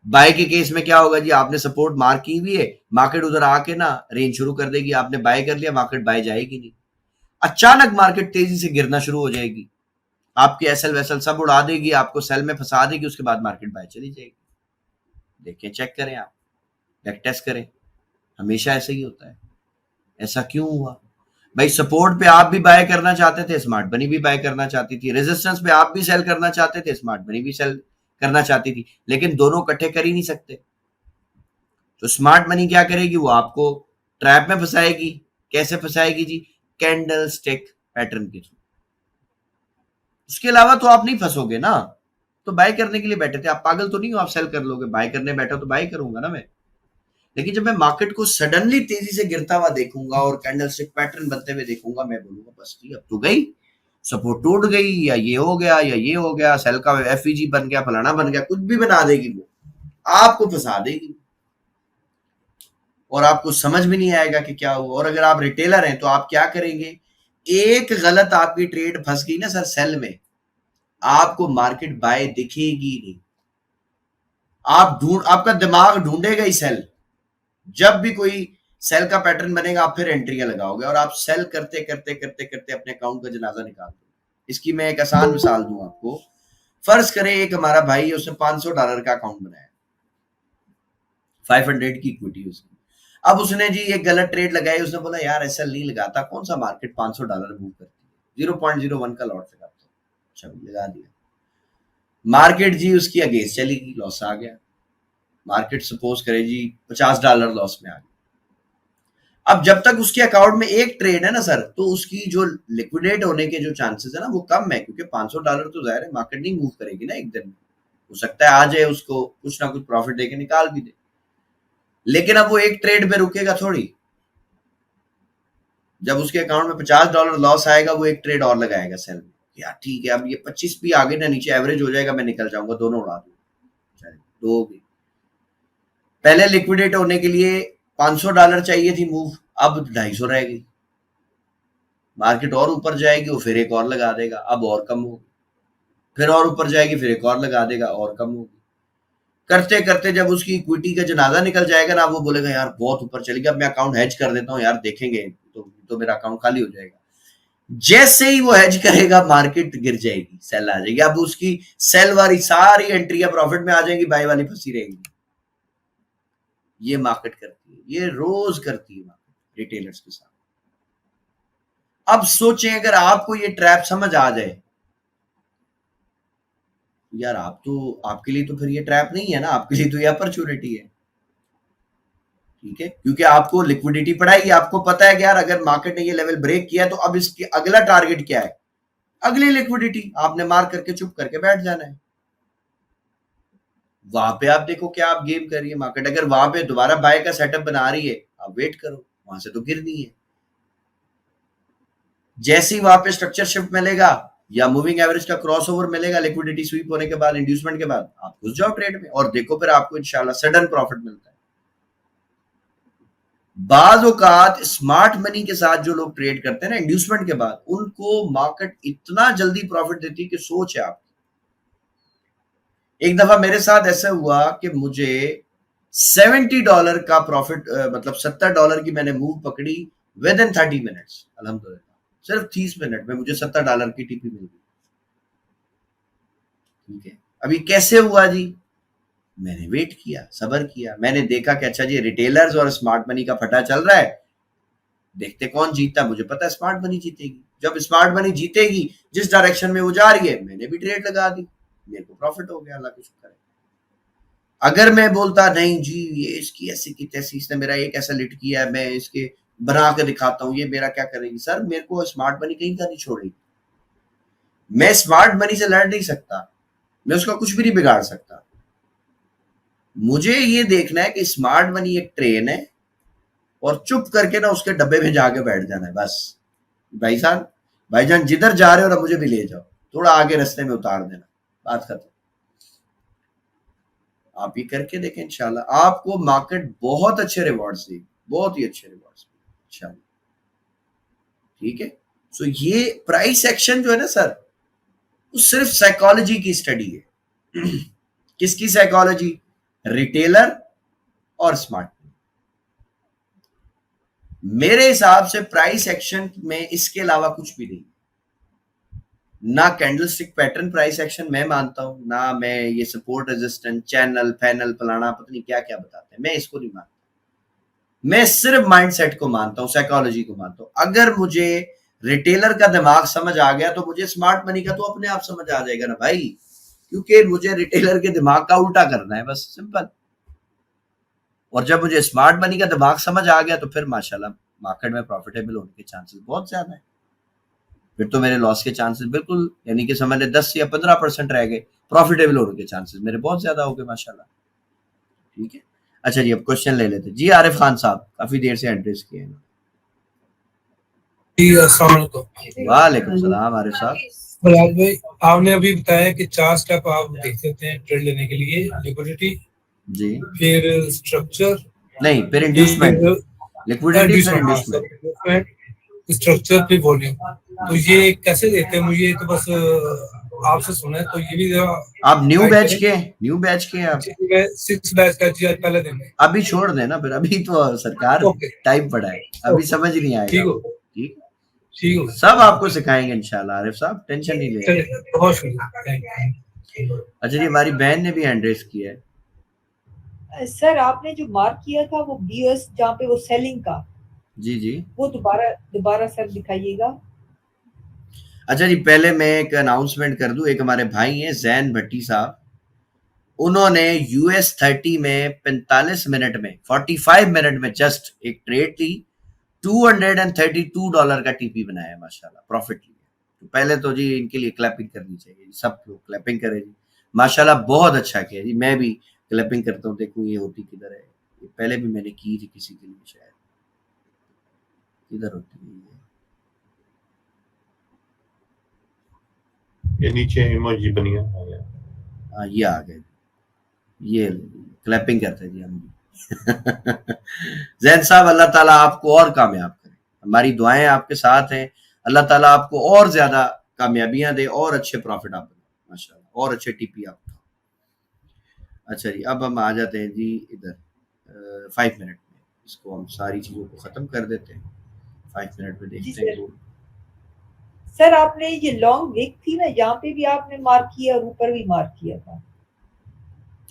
Speaker 3: बाय के केस में क्या होगा जी, आपने सपोर्ट मार्क की हुई है, मार्केट उधर आके ना रेंज शुरू कर देगी, आपने बाय कर लिया, मार्केट बाय जाएगी नहीं, अचानक मार्केट तेजी से गिरना शुरू हो जाएगी, आपके एसएल वैसल सब उड़ा देगी, आपको सेल में फंसा देगी, उसके बाद मार्केट बाय चली जाएगी। देखिए, चेक करें, आप बैक टेस्ट करें, हमेशा ऐसा ही होता है। ऐसा क्यों हुआ भाई? सपोर्ट पे आप भी बाय करना चाहते थे, स्मार्ट मनी भी बाय करना चाहती थी, रेजिस्टेंस पे आप भी सेल करना चाहते थे, स्मार्ट मनी भी सेल करना चाहती थी, लेकिन दोनों इकट्ठे कर ही नहीं सकते। तो स्मार्ट मनी क्या करेगी, वो आपको ट्रैप में फंसाएगी। कैसे फंसाएगी जी? कैंडल स्टिक पैटर्न के थ्रू। उसके अलावा तो आप नहीं फंसोगे ना। तो बाय करने के लिए बैठे थे, आप पागल तो नहीं हो, आप सेल कर लोगे। बाय करने बैठा तो बाय करूंगा ना मैं, लेकिन जब मैं मार्केट को सडनली तेजी से गिरता हुआ देखूंगा और कैंडल स्टिक पैटर्न बनते हुए देखूंगा, मैं बोलूंगा बस जी अब तो गई, सपोर्ट टूट गई, या ये हो गया, या ये हो गया, सेल का एफईजी बन गया, फलाना बन गया, कुछ भी बना देगी वो, आपको फंसा देगी और आपको समझ में नहीं आएगा कि क्या हुआ। और अगर आप रिटेलर हैं तो आप क्या करेंगे, एक गलत आपकी ट्रेड फंस गई ना सर सेल में, आपको मार्केट बाय दिखेगी नहीं। आपका दिमाग ढूंढेगा ही सेल। जब भी कोई सेल का पैटर्न बनेगा, आप फिर एंट्रियां लगाओगे और आप सेल करते करते करते करते अपने अकाउंट का जनाजा निकाल दो। इसकी मैं एक आसान मिसाल दूं आपको। फर्ज करें एक हमारा भाई, उसने $500 का अकाउंट बनाया, 500 की इक्विटी उसने। अब उसने जी एक गलत ट्रेड लगाई, उसने बोला यार ऐसा नहीं लगाता, कौन सा मार्केट $500 मूव करती है, 0.01 का लॉट लगाता, अच्छा लगा दिया। मार्केट जी उसकी अगेंस्ट चली गई, लॉस आ गया। मार्केट सपोज करे जी $50 लॉस में आ गया। अब जब तक उसके अकाउंट में एक ट्रेड है ना सर, तो उसकी जो लिक्विडेट होने के जो चांसेस है ना वो कम है, क्योंकि $500 तो जाहिर है मार्केट नहीं मूव करेगी ना एक दिन में। हो सकता है आ जाए, उसको कुछ ना कुछ प्रॉफिट देके निकाल भी दे, लेकिन अब वो एक ट्रेड पे रुकेगा थोड़ी। जब उसके अकाउंट में $50 लॉस आएगा, वो एक ट्रेड और लगाएगा सेल में, यार ठीक है अब ये 25 भी आगे ना नीचे एवरेज हो जाएगा, मैं निकल जाऊंगा, दोनों उड़ा दूंगा, दो भी। पहले लिक्विडेट होने के लिए $500 चाहिए थी मूव, अब 250 रह गई। मार्केट और ऊपर जाएगी, वो फिर एक और लगा देगा, अब और कम होगी, फिर और ऊपर जाएगी, फिर एक और लगा देगा, और कम होगी। करते करते जब उसकी इक्विटी का जनाजा निकल जाएगा ना, वो बोलेगा यार बहुत ऊपर चली गया, अब मैं अकाउंट हेज कर देता हूँ यार, देखेंगे तो मेरा अकाउंट खाली हो जाएगा। जैसे ही वो हेज करेगा, मार्केट गिर जाएगी, सेल आ जाएगी। अब उसकी सेल वाली सारी एंट्रियां प्रॉफिट में आ जाएंगी, बाय वाली फंसी रहेगी। ये मार्केट करती है, ये रोज करती है मार्केट रिटेलर्स के साथ। अब सोचें अगर आपको ये ट्रैप समझ आ जाए, यार आपके लिए तो फिर ये ट्रैप नहीं है ना, आपके लिए तो ये अपॉर्चुनिटी है, ठीक है, क्योंकि आपको लिक्विडिटी पड़ाई, आपको पता है कि यार अगर मार्केट ने ये लेवल ब्रेक किया तो अब इसके अगला टारगेट क्या है, अगली लिक्विडिटी। आपने मार्क करके चुप करके बैठ जाना है। वहां पे आप देखो क्या आप गेम कर रही है मार्केट। अगर वहां पे दोबारा बाय का सेटअप बना रही है, आप वेट करो, वहां से तो गिरनी है। जैसे ही वहां पे स्ट्रक्चर शिफ्ट मिलेगा या मूविंग एवरेज का क्रॉसओवर मिलेगा, लिक्विडिटी स्वीप होने के बाद, इंड्यूसमेंट के बाद, आप घुस जाओ ट्रेड में और देखो फिर आपको इंशाल्लाह सडन प्रॉफिट मिलता है। बाज़ औकात स्मार्ट मनी के साथ जो लोग ट्रेड करते हैं ना इंड्यूसमेंट के बाद, उनको मार्केट इतना जल्दी प्रॉफिट देती है कि सोच है आप। एक दफा मेरे साथ ऐसा हुआ कि मुझे $70 का प्रॉफिट, मतलब $70 की मैंने मूव पकड़ी विद इन 30 मिनट्स। अल्हम्दुलिल्लाह सिर्फ 30 मिनट में मुझे $70 की टीपी मिल गई, ठीक है। अभी कैसे हुआ जी? मैंने वेट किया, सब्र किया, मैंने देखा कि अच्छा जी रिटेलर्स और स्मार्ट मनी का फटा चल रहा है, देखते कौन जीतता। मुझे पता है स्मार्ट मनी जीतेगी। जब स्मार्ट मनी जीतेगी, जिस डायरेक्शन में वो जा रही है, मैंने भी ट्रेड लगा दी, मेरे को प्रॉफिट हो गया, अल्लाह का शुक्र है। अगर मैं बोलता नहीं जी ये इसकी ऐसी की तैसी, इसने मेरा एक ऐसा लिट किया है, मैं इसके बना के दिखाता हूँ, ये मेरा क्या करेगी, सर मेरे को स्मार्ट मनी कहीं का नहीं छोड़ेगी। मैं स्मार्ट मनी से लड़ नहीं सकता, मैं उसका कुछ भी नहीं बिगाड़ सकता। मुझे ये देखना है कि स्मार्ट मनी एक ट्रेन है और चुप करके ना उसके डब्बे में जाके बैठ जाना है बस। भाईजान जिधर जा रहे हो ना मुझे भी ले जाओ, थोड़ा आगे रास्ते में उतार देना, बात खत्म। आप ये करके देखें, इंशाल्लाह आपको मार्केट बहुत अच्छे रिवॉर्ड्स देगी, बहुत ही अच्छे रिवॉर्ड्स इंशाल्लाह। ठीक है, सो ये प्राइस एक्शन जो है ना सर, वो सिर्फ साइकोलॉजी की स्टडी है। किसकी साइकोलॉजी? रिटेलर और स्मार्ट। मेरे हिसाब से प्राइस एक्शन में इसके अलावा कुछ भी नहीं, ना कैंडलस्टिक पैटर्न प्राइस एक्शन मैं मानता हूं, ना मैं ये सपोर्ट रेजिस्टेंस चैनल पैनल फलाना पता नहीं क्या क्या बताते हैं, मैं इसको नहीं मानता। मैं सिर्फ माइंडसेट को मानता हूं, साइकोलॉजी को मानता हूं। अगर मुझे रिटेलर का दिमाग समझ आ गया तो मुझे स्मार्ट मनी का तो अपने आप समझ आ जाएगा ना भाई, क्योंकि मुझे रिटेलर के दिमाग का उल्टा करना है, बस सिंपल। और जब मुझे स्मार्ट मनी का दिमाग समझ आ गया तो फिर माशाल्लाह मार्केट में प्रॉफिटेबल होने के चांसेस बहुत ज्यादा है। फिर तो मेरे लॉस के चांसेस बिल्कुल, यानी कि समझ ले 10 या 15% रह गए, प्रॉफिटेबल होने के चांसेस मेरे बहुत ज्यादा हो गए माशाल्लाह। ठीक है, अच्छा जी अब क्वेश्चन ले लेते जी। आरिफ खान साहब काफी देर से एंट्रीज किए हैं। वालेकुम सलाम आरिफ साहब।
Speaker 7: फरहाद भाई, आपने अभी बताया कि 4 स्टेप आप देख सकते हैं ट्रेड लेने के लिए, लिक्विडिटी
Speaker 3: जी,
Speaker 7: फिर स्ट्रक्चर,
Speaker 3: नहीं फिर इंड्यूसमेंट, लिक्विडिटी फिर इंड्यूसमेंट,
Speaker 7: स्ट्रक्चर फिर वॉल्यूम। तो ये कैसे देते हैं? मुझे तो बस आपसे सुना है, तो ये भी
Speaker 3: आप न्यू बैच के आप
Speaker 7: 6 बैच का जी पहले दिन में।
Speaker 3: अभी छोड़ देना, फिर अभी तो सरकार टाइम पड़ा है, अभी समझ नहीं आएगा। ठीक है, सब आपको सिखाएंगे इंशाल्लाह आरिफ साहब, टेंशन नहीं ले।
Speaker 7: बहुत शुक्रिया।
Speaker 3: अच्छा जी, हमारी बहन ने भी हैंड रेज किया है।
Speaker 5: सर आपने जो मार्क किया था वो बीएस जहाँ पे वो सेलिंग का,
Speaker 3: जी
Speaker 5: वो दोबारा सर दिखाइएगा।
Speaker 3: अच्छा जी, पहले मैं एक अनाउंसमेंट कर दूं, एक हमारे भाई हैं जैन भट्टी साहब, उन्होंने US 30 में 45 मिनट में 45 मिनट में जस्ट एक ट्रेड ली, $232 का टीपी बनाया माशाल्लाह, प्रॉफिट लिया। तो पहले तो जी इनके लिए क्लैपिंग करनी चाहिए, सब लोग क्लैपिंग करें जी, माशाल्लाह बहुत अच्छा किया जी। मैं भी क्लैपिंग करता हूँ, देखूँ ये होती किधर है, ये पहले भी मैंने की थी किसी के लिए, शायद किधर होती है
Speaker 8: ये नीचे इमोजी बन गया।
Speaker 3: हाँ ये आ गए, ये क्लैपिंग करते जी हम भी। जैन साहब अल्लाह ताला आपको और कामयाब करे, हमारी दुआएं आपके साथ हैं, अल्लाह ताला आपको और ज्यादा कामयाबियां दे और अच्छे प्रॉफिट आप बनाओ माशाल्लाह, और अच्छे टीपी आप उठाओ। अच्छा जी, अब हम आ जाते हैं जी इधर 5 मिनट में, इसको हम सारी चीजों को खत्म कर देते हैं 5 मिनट में, देखते हैं।
Speaker 5: सर आपने ये लॉन्ग विक थी ना, यहाँ पे भी आपने मार्क किया और ऊपर भी मार्क किया था।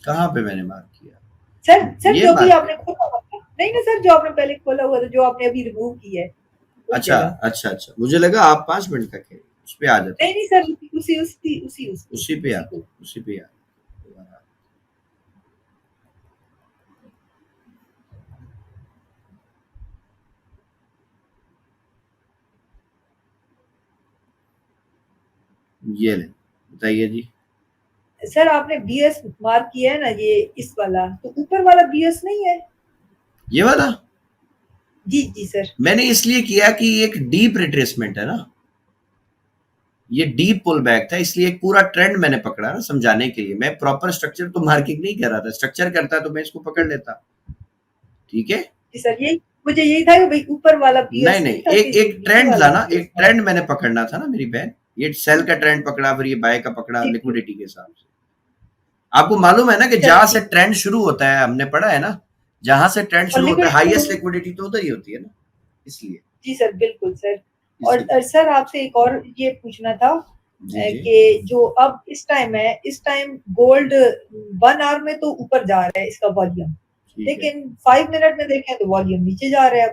Speaker 3: कहाँ पे मैंने मार्क किया?
Speaker 5: सर जो भी आपने खोला हुआ था, नहीं ना सर, जो आपने पहले खोला हुआ था, जो आपने अभी रिमूव किया है।
Speaker 3: अच्छा, मुझे लगा आप 5 मिनट का खेल, उस पे आ जाते।
Speaker 5: नहीं सर, उसी
Speaker 3: पे आ। ये ले बताइए जी।
Speaker 5: सर आपने बीएस मार्क किया है ना, ये इस वाला, तो ऊपर वाला बीएस नहीं है
Speaker 3: ये वाला?
Speaker 5: जी सर,
Speaker 3: मैंने इसलिए किया कि एक डीप रिट्रेसमेंट है ना, ये डीप पुल बैक था, इसलिए एक पूरा ट्रेंड मैंने पकड़ा ना समझाने के लिए। मैं प्रॉपर स्ट्रक्चर तो मार्किंग नहीं कर रहा था, स्ट्रक्चर करता तो मैं इसको पकड़ लेता। ठीक है
Speaker 5: जी सर, यही था कि भाई ऊपर वाला बीएस
Speaker 3: नहीं, एक ट्रेंड था ना, एक ट्रेंड मैंने पकड़ना था ना मेरी बहन, ये सेल का ट्रेंड पकड़ा, फिर ये बाय का पकड़ा लिक्विडिटी के हिसाब से। आपको मालूम है ना कि जहां से ट्रेंड शुरू होता है, हमने पढ़ा है ना, जहां से ट्रेंड शुरू होता है हाईएस्ट लिक्विडिटी तो उधर ही होती है ना, इसलिए। जी
Speaker 5: सर बिल्कुल सर। और सर आपसे एक और ये पूछना था कि जो अब इस टाइम है, इस टाइम गोल्ड 1 आवर में तो ऊपर जा रहा है इसका वॉल्यूम, लेकिन 5 मिनट में देखें तो वॉल्यूम नीचे जा रहा है।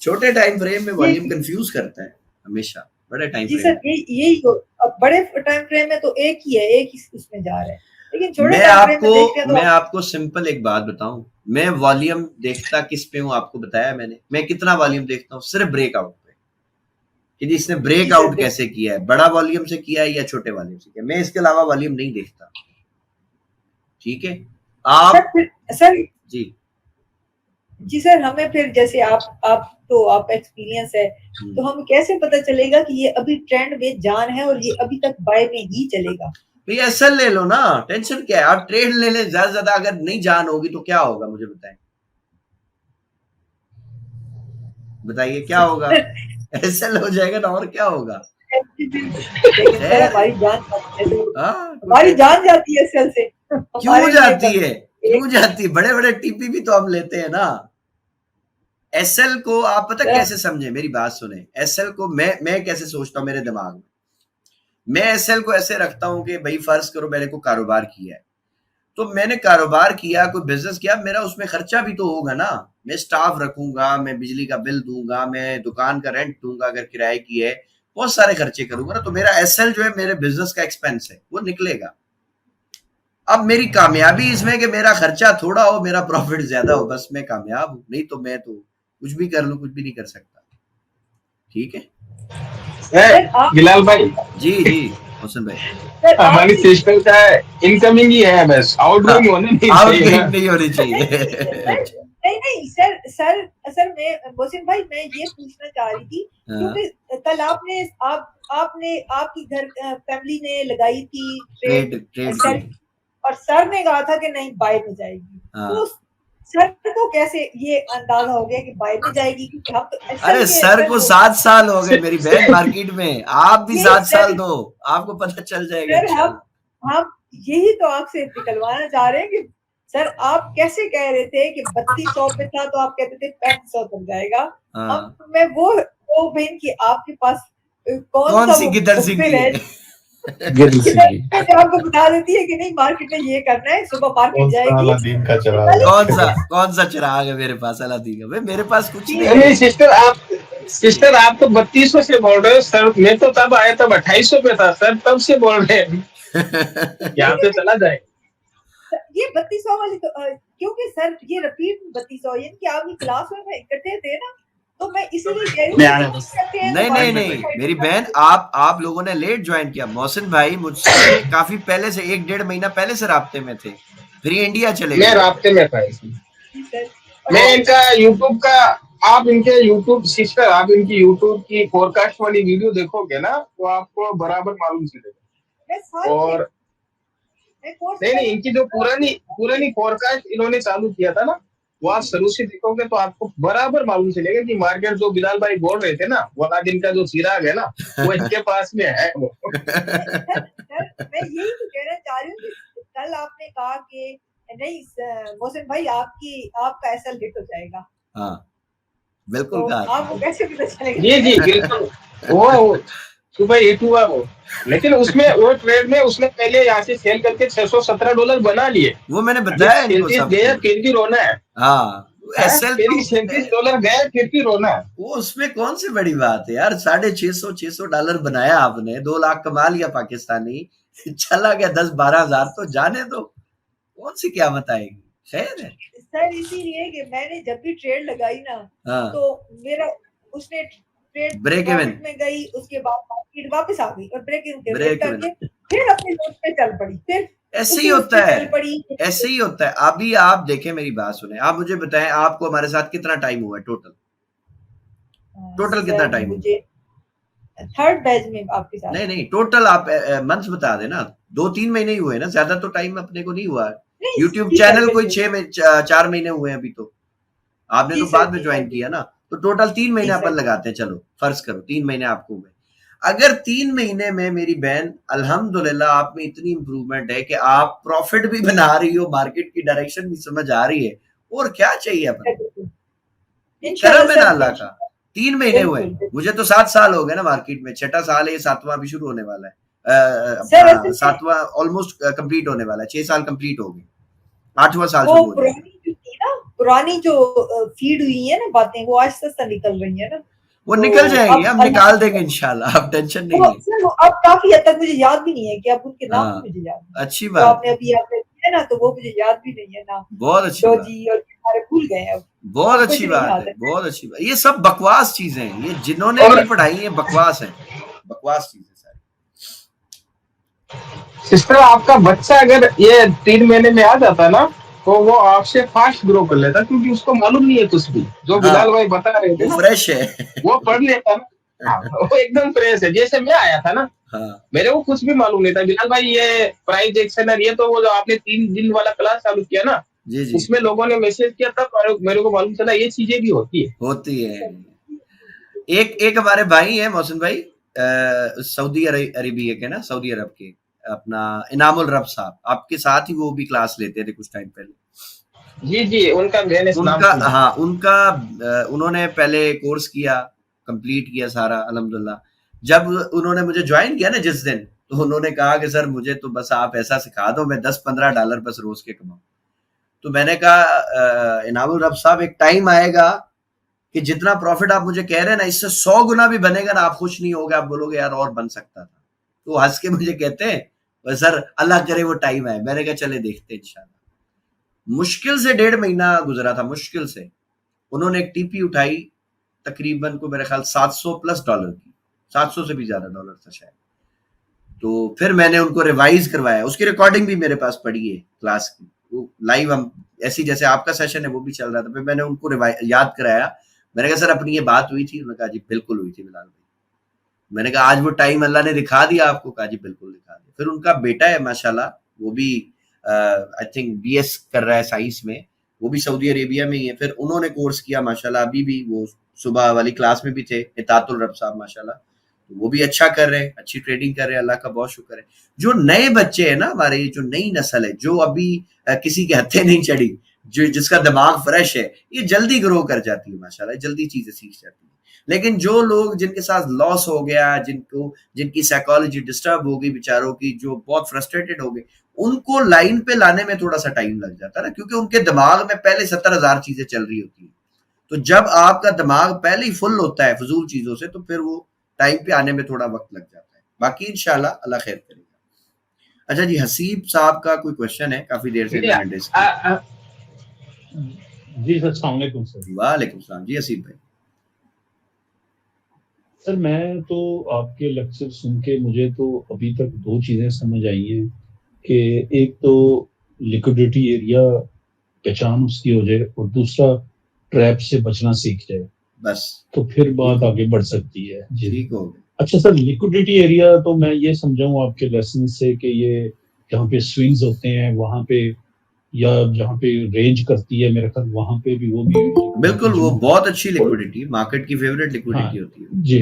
Speaker 3: छोटे टाइम फ्रेम में वॉल्यूम कंफ्यूज करता है हमेशा, बड़े टाइम
Speaker 5: जी सर, यही अब बड़े टाइम फ्रेम में तो एक ही है, एक ही उसमें जा रहा है, लेकिन छोटे टाइम फ्रेम में देखते हैं तो
Speaker 3: मैं आपको सिंपल एक बात बताऊं, मैं वॉल्यूम देखता किस पे हूं, आपको बताया मैंने। मैं कितना वॉल्यूम देखता हूं? सिर्फ ब्रेकआउट पे, कि इसने ब्रेकआउट कैसे किया है, बड़ा वॉल्यूम से किया है या छोटे वॉल्यूम से किया, मैं इसके अलावा वॉल्यूम नहीं देखता। ठीक है आप
Speaker 5: सर जी सर, हमें फिर जैसे आप तो आपका एक्सपीरियंस है, तो हमें कैसे पता चलेगा कि ये अभी ट्रेंड में जान है और ये अभी तक बाय में ही चलेगा?
Speaker 3: भैया एसएल ले लो ना, टेंशन क्या है, आप ट्रेड ले लें ज्यादा ज्यादा, अगर नहीं जान होगी तो क्या होगा मुझे बताएं, बताइए क्या होगा? एसएल हो जाएगा ना, और क्या होगा?
Speaker 5: लेकिन सर हमारी जान जाती है,
Speaker 3: हाँ,
Speaker 5: हमारी जान जाती है सेल से।
Speaker 3: क्यों जाती है, क्यों जाती है? बड़े बड़े टीपी भी तो हम लेते हैं ना। एसएल को आप पता कैसे समझे, मेरी बात सुने, एसएल को मैं कैसे सोचता हूँ मेरे दिमाग में, मैं एसएल को ऐसे रखता हूँ कि भाई फर्ज करो मैंने को कारोबार किया है, तो मैंने कारोबार किया, कोई बिजनेस किया, मेरा उसमें खर्चा भी तो होगा ना, मैं स्टाफ रखूंगा, मैं बिजली का बिल दूंगा, मैं दुकान का रेंट दूंगा अगर किराए की है, बहुत सारे खर्चे करूंगा ना, तो मेरा एसएल जो है मेरे बिजनेस का एक्सपेंस है, वो निकलेगा। अब मेरी कामयाबी इसमें कि मेरा खर्चा थोड़ा हो, मेरा प्रॉफिट ज्यादा हो, बस मैं कामयाब हूं, नहीं तो मैं तो कुछ भी कर लूं, कुछ भी नहीं कर सकता। ठीक है
Speaker 6: बिलाल भाई,
Speaker 3: जी जी हुसैन भाई,
Speaker 6: हमारी सिस्टर का इनकमिंग ही है बस, आउटगोइंग होने नहीं चाहिए ना।
Speaker 3: नहीं होनी चाहिए।
Speaker 5: नहीं सर मैं मोहसिन भाई मैं ये पूछना चाह रही थी, क्योंकि कल आपने आपकी घर फैमिली ने लगाई थी ट्रेड और सर ने कहा था कि नहीं बाय में जाएगी, तो सर को कैसे ये अंदाजा हो गया कि बाय में जाएगी? क्योंकि हम तो
Speaker 3: अरे सर को 7 साल हो गए मेरी बहन मार्केट में, आप भी 7 साल दो, आपको पता चल जाएगा।
Speaker 5: सर हम यही तो आपसे निकलवाना चाह रहे हैं कि सर आप कैसे कह रहे थे कि 3200 पे था तो आप कहते थे 3500 तक जाएगा। अब मैं वो बहन की आपके पास कौन सी गिद्दड़ सिंगी है आपको बता देती है कि नहीं मार्केट में ये करना है, सुबह मार्केट जाएगी।
Speaker 6: अलादीन का चिराग,
Speaker 3: कौन सा चिराग है मेरे पास अलादीन का? मेरे पास कुछ नहीं
Speaker 6: है। सिस्टर आप तो 3200 से बोल रहे हो सर, मैं तो तब आया तब 2800 पे था सर, तब से बोल रहे हैं यहाँ पे चला जाए।
Speaker 5: ये 3200 वाली तो क्योंकि सर ये रिपीट 3200 यानी आप क्लास में इकट्ठे थे ना, तो मैं इसीलिए कह रही हूं।
Speaker 3: नहीं मेरी बहन, आप लोगों ने लेट ज्वाइन किया। मोहसिन भाई मुझसे काफी पहले से 1-1.5 महीना पहले से राब्ते में थे, फिर इंडिया चले गए।
Speaker 6: मैं राब्ते में था, मैं इनका यूट्यूब का, आप इनके यूट्यूब सिस्टर, आप इनकी यूट्यूब की फोरकास्ट वाली वीडियो देखोगे ना तो आपको बराबर मालूम चलेगा। और नहीं इनकी जो पुरानी फोरकास्ट इन्होंने चालू किया था ना, वो आप शुरू से देखोगे तो आपको बराबर मालूम चलेगा कि मार्केट जो बिलाल भाई बोल रहे थे ना, वो अलादीन का जो चिराग है ना, वो इनके पास में है वो।
Speaker 5: मैं यही तो कहना चाह रही हूँ कि कल आपने कहा कि नहीं मोहसिन भाई आपका एसएल हिट हो जाएगा।
Speaker 3: हाँ बिल्कुल,
Speaker 5: तो आपको कैसे पता चलेगा?
Speaker 6: जी बिल्कुल, वो सुबह हिट हुआ वो, लेकिन उसमें वो ट्रेड में उसने पहले यहाँ से सेल करके $617 बना लिए,
Speaker 3: वो मैंने बताया
Speaker 6: इनको सब गया, फिर भी रोना है।
Speaker 3: हाँ एसएल
Speaker 6: $37 गया, फिर भी रोना है।
Speaker 3: वो उसमें कौन सी बड़ी बात है यार, $650 बनाया आपने, 2 लाख कमा लिया पाकिस्तानी, चला गया 10-12 हजार, तो जाने दो, कौन सी क्या बताएगी। खैर है
Speaker 5: सर, इसीलिए कि मैंने जब भी ट्रेड लगाई ना, तो मेरा उसने ट्रेड
Speaker 3: ब्रेक इवन
Speaker 5: में गई, उसके बाद मार्केट वापस आ गई और ब्रेक इवन फिर अपने नोट पे चल पड़ी, फिर
Speaker 3: ऐसे ही होता है, ऐसे ही होता है। अभी आप देखें, मेरी बात सुने, आप मुझे बताएं आपको हमारे साथ कितना टाइम हुआ है टोटल कितना टाइम?
Speaker 5: मुझे थर्ड बैच में आपके साथ
Speaker 3: नहीं टोटल आप मंथ्स बता देना, 2-3 महीने ही हुए ना, ज्यादा तो टाइम अपने को नहीं हुआ। यूट्यूब चैनल कोई 4 महीने हुए अभी, तो आपने तो बाद में ज्वाइन किया ना, तो टोटल 3 महीने अपन लगाते हैं, चलो फर्ज करो 3 महीने आपको हुए। अगर 3 महीने में मेरी बहन अल्हम्दुलिल्लाह आप में इतनी इंप्रूवमेंट है कि आप प्रॉफिट भी बना रही हो, मार्केट की डायरेक्शन भी समझ आ रही है, और क्या चाहिए अपन? करम है ना अल्लाह का। 3 महीने हुए, मुझे तो 7 साल हो गए ना मार्केट में, 6वां साल है, 7वां भी शुरू होने वाला है, 7वां ऑलमोस्ट कंप्लीट होने वाला है, 6 साल कंप्लीट हो गए, 8वां साल शुरू हो गया।
Speaker 5: पुरानी जो फीड हुई है ना बातें, वो आज तक निकल रही है ना,
Speaker 3: वो निकल जाएंगी, हम निकाल देंगे इंशाल्लाह, आप टेंशन नहीं है।
Speaker 5: अब काफी हद तक मुझे याद भी नहीं है कि आप उनके नाम मुझे याद,
Speaker 3: अच्छी बात,
Speaker 5: आपने अभी है ना, तो वो मुझे याद भी नहीं है ना।
Speaker 3: बहुत अच्छी बात,
Speaker 5: जी और सारे भूल गए हैं,
Speaker 3: बहुत अच्छी बात है, बहुत अच्छी बात। ये सब बकवास चीजें हैं, ये जिन्होंने भी पढ़ाई है बकवास है, बकवास चीजें सारी।
Speaker 6: सिस्टर, आपका बच्चा अगर ये 3 महीने में आ जाता ना, तो वो आपसे फास्ट ग्रो कर लेता, क्योंकि उसको मालूम नहीं है कुछ भी। जो
Speaker 3: हाँ,
Speaker 6: बिलाल भाई बता रहे थे
Speaker 3: वो
Speaker 6: ना,
Speaker 3: फ्रेश है।
Speaker 6: वो पढ़ लेता ना। हाँ, वो एकदम फ्रेश है। जैसे मैं आया था ना,
Speaker 3: हाँ
Speaker 6: मेरे को कुछ भी मालूम नहीं था। बिलाल भाई ये प्राइस एक्शन और ये तो वो जो आपने 3 दिन वाला क्लास चालू किया ना,
Speaker 3: जी जी,
Speaker 6: उसमें लोगों ने मैसेज किया तब मेरे को मालूम चला ये चीजें भी होती है।
Speaker 3: होती है। एक एक हमारे भाई है मोहसिन भाई, सऊदी अरेबिया के ना, सऊदी अरब के, अपना इनामुल रब साहब, आपके साथ ही वो भी क्लास लेते थे कुछ टाइम पहले।
Speaker 6: जी जी, उनका मैंने नाम
Speaker 3: उनका
Speaker 6: सुना।
Speaker 3: हाँ, उनका उन्होंने पहले कोर्स किया, कंप्लीट किया सारा अल्हम्दुलिल्लाह। जब उन्होंने मुझे ज्वाइन किया ना जिस दिन, तो उन्होंने कहा कि सर मुझे तो बस आप ऐसा सिखा दो, मैं 10-15 डॉलर बस रोज के कमाऊं। तो मैंने कहा इनामुल रब साहब, एक टाइम आएगा कि जितना प्रॉफिट आप मुझे कह रहे हैं ना, इससे 100 गुना भी बनेगा ना, आप खुश नहीं होगे, आप बोलोगे यार और बन सकता था। तो हंस के मुझे कहते हैं, बस सर अल्लाह करे वो टाइम आए। मैंने कहा चले देखते हैं इंशाल्लाह। मुश्किल से 1.5 महीना गुजरा था, मुश्किल से। उन्होंने एक टीपी उठाई, तकरीबन को मेरे ख्याल 700 प्लस डॉलर की, 700 से भी ज्यादा डॉलर था शायद। तो फिर मैंने उनको रिवाइज करवाया, उसकी रिकॉर्डिंग भी मेरे पास पड़ी है क्लास की, वो लाइव हम ऐसी जैसे आपका सेशन है वो भी चल रहा था। फिर मैंने उनको याद कराया। मैंने कहा सर अपनी ये बात हुई थी? उन्होंने कहा जी बिल्कुल हुई थी बिलाल भाई। मैंने कहा आज वो टाइम अल्लाह ने दिखा दिया आपको? कहा जी बिल्कुल दिखा दिया। फिर उनका बेटा है माशाल्लाह, वो भी आई थिंक बीएस कर रहा है साइंस में, वो भी सऊदी अरेबिया में ही है। फिर उन्होंने कोर्स किया माशाल्लाह, अभी भी वो सुबह वाली क्लास में भी थे, इतातुल रब साहब माशाल्लाह। तो वो भी अच्छा कर रहे हैं, अच्छी ट्रेडिंग कर रहे हैं, अल्लाह का बहुत शुक्र है। जो नए बच्चे हैं ना हमारे, जो नई नस्ल है, जो अभी किसी के हत्थे नहीं चढ़ी, जो जिसका दिमाग फ्रेश है, ये जल्दी ग्रो कर जाती है माशाल्लाह, जल्दी चीजें सीख जाती है। लेकिन जो लोग जिनके साथ लॉस हो गया, जिनकी साइकोलॉजी डिस्टर्ब हो गई बेचारों की, जो बहुत फ्रस्ट्रेटेड हो गए, उनको लाइन पे लाने में थोड़ा सा टाइम लग जाता है ना, क्योंकि उनके दिमाग में पहले 70,000 चीजें चल रही होती है। तो जब आपका दिमाग पहले ही फुल होता है फजूल चीजों से, तो फिर वो टाइम पे आने में थोड़ा वक्त लग जाता है। बाकी इंशाल्लाह अल्लाह खैर करेगा। अच्छा जी, हसीब साहब का कोई क्वेश्चन है? काफी देर से
Speaker 8: जी सर, अस्सलाम वालेकुम सर।
Speaker 3: वालेकुम सलाम जी हसीब भाई।
Speaker 8: सर मैं तो आपके लेक्चर सुन के मुझे तो अभी तक 2 चीजें समझ आई हैं कि एक तो लिक्विडिटी एरिया पहचान उसकी हो जाए, और दूसरा ट्रैप से बचना सीख जाए,
Speaker 3: बस
Speaker 8: तो फिर बात आगे बढ़ सकती है। जी
Speaker 3: ठीक हो गया।
Speaker 8: अच्छा सर, लिक्विडिटी एरिया तो मैं ये समझाऊं आपके लेसन से कि ये जहाँ पे स्विंग्स होते हैं वहां पे, या जहाँ पे रेंज करती है मेरे ख्याल वहां पे भी वो भी
Speaker 3: बिल्कुल, वो बहुत अच्छी लिक्विडिटी, मार्केट की फेवरेट लिक्विडिटी होती है
Speaker 8: जी।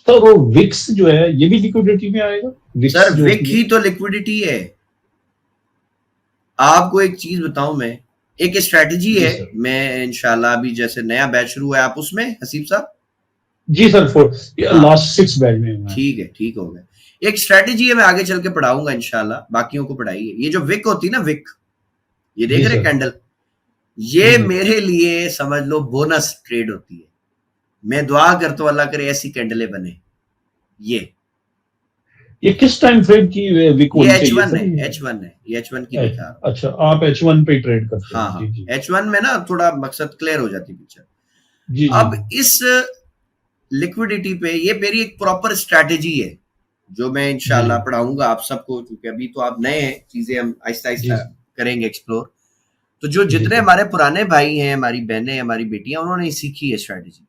Speaker 8: तो वो विक्स जो है ये भी लिक्विडिटी में आएगा?
Speaker 3: सर विक ही तो लिक्विडिटी है। आपको एक चीज बताऊं, मैं एक स्ट्रेटजी है, मैं इंशाल्लाह अभी जैसे नया बैच शुरू है, आप उसमें हसीब साहब?
Speaker 8: जी सर, लास्ट 6 बैच में।
Speaker 3: ठीक है, ठीक हो गया। एक स्ट्रेटजी है, मैं आगे चल के पढ़ाऊंगा इंशाल्लाह, बाकियों को पढ़ाइए। ये जो विक होती है ना, विक, ये देख रहे कैंडल, ये मेरे लिए समझ लो बोनस ट्रेड होती है। मैं दुआ करता हूं अल्लाह करे ऐसी कैंडलें बने।
Speaker 8: ये किस टाइम फ्रेम की विक होनी चाहिए?
Speaker 3: H1 है, H1 है, ये H1 की दिखा।
Speaker 8: अच्छा, आप H1 पे ट्रेड करते हैं?
Speaker 3: हाँ हाँ, H1 में ना थोड़ा मकसद क्लियर हो जाती पिक्चर।
Speaker 8: जी
Speaker 3: अब इस लिक्विडिटी पे ये मेरी एक प्रॉपर स्ट्रैटेजी है, जो मैं इंशाल्लाह पढ़ाऊंगा आप सबको, क्योंकि अभी तो आप नए हैं, चीजें हम आहिस्ता आहिस्ता करेंगे एक्सप्लोर। तो जो जितने हमारे पुराने भाई हैं, हमारी बहनें, हमारी बेटियां, उन्होंने सीखी है स्ट्रैटेजी।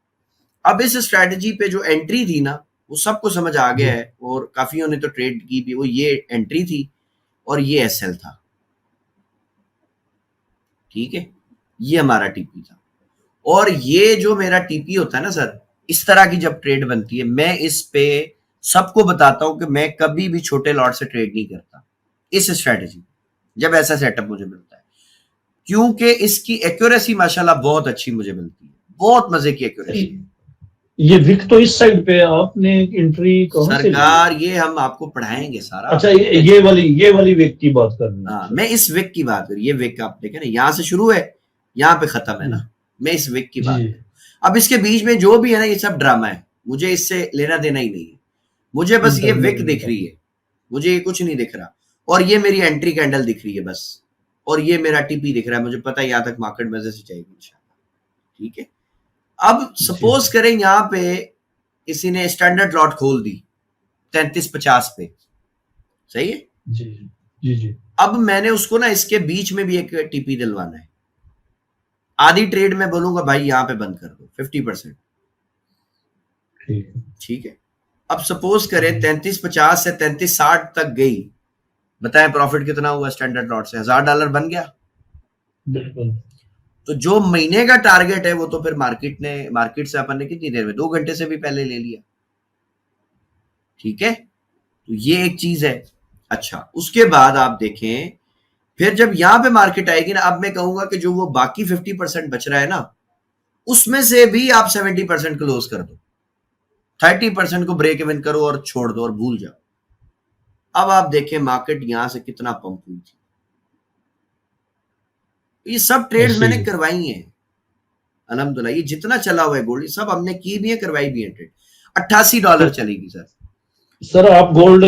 Speaker 3: अब इस स्ट्रैटेजी पे जो एंट्री थी ना, वो सबको समझ आ गया है, और काफियों ने तो ट्रेड की भी। वो ये एंट्री थी और ये एसएल था, ठीक है, ये हमारा टीपी था। और ये जो मेरा टीपी होता है ना सर, इस तरह की जब ट्रेड बनती है, मैं इस पे सबको बताता हूं कि मैं कभी भी छोटे लॉट से ट्रेड नहीं करता इस स्ट्रैटेजी, जब ऐसा सेटअप मुझे मिलता है, क्योंकि इसकी एक्यूरेसी माशाल्लाह बहुत अच्छी मुझे मिलती है, बहुत मजे की एक्यूरेसी है।
Speaker 8: ये विक तो इस साइड पे आपने एंट्री कौन से
Speaker 3: सरकार, ये हम आपको पढ़ाएंगे सारा।
Speaker 8: अच्छा, ये वाली विक की बात कर रही हूं।
Speaker 3: हाँ, मैं इस विक की बात करूँ। ये विक आप देखें ना, यहाँ से शुरू है, यहाँ पे खत्म है ना, मैं इस विक की बात करूँ। अब इसके बीच में जो भी है ना, ये सब ड्रामा है, मुझे इससे लेना देना ही नहीं है। मुझे बस ये विक दिख रही है, मुझे ये कुछ नहीं दिख रहा, और ये मेरी एंट्री कैंडल दिख रही है बस, और ये मेरा टीपी दिख रहा है। मुझे पता है यहाँ तक मार्केट मजे से जाएगी इंशाल्लाह, ठीक है। अब सपोज करें यहाँ पे किसी ने स्टैंडर्ड लॉट खोल दी 3350 पे, सही है
Speaker 8: जी जी जी।
Speaker 3: अब मैंने उसको ना इसके बीच में भी एक टीपी दिलवाना है, आधी ट्रेड में बोलूंगा भाई यहाँ पे बंद कर दो 50%, ठीक है। अब सपोज करें 33.50 से 33.60 तक गई, बताएं प्रॉफिट कितना हुआ स्टैंडर्ड लॉट से? $1000 बन गया।
Speaker 8: बिल्कुल।
Speaker 3: तो जो महीने का टारगेट है वो तो फिर मार्केट से अपन ने कितनी देर में, 2 घंटे से भी पहले ले लिया, ठीक है। तो ये एक चीज है। अच्छा, उसके बाद आप देखें फिर जब यहां पे मार्केट आएगी ना, अब मैं कहूंगा कि जो वो बाकी 50% बच रहा है ना, उसमें से भी आप 70% क्लोज कर दो, 30% को ब्रेक इवन करो और छोड़ दो और भूल जाओ। अब आप देखें मार्केट यहां से कितना पंप हुई थी। ये सब ट्रेड्स मैंने करवाई हैं अल्हम्दुलिल्लाह, ये जितना चला हुआ है गोल्ड सब हमने की भी है, करवाई भी है ट्रेड। $88 चलेगी सर।
Speaker 8: सर आप गोल्ड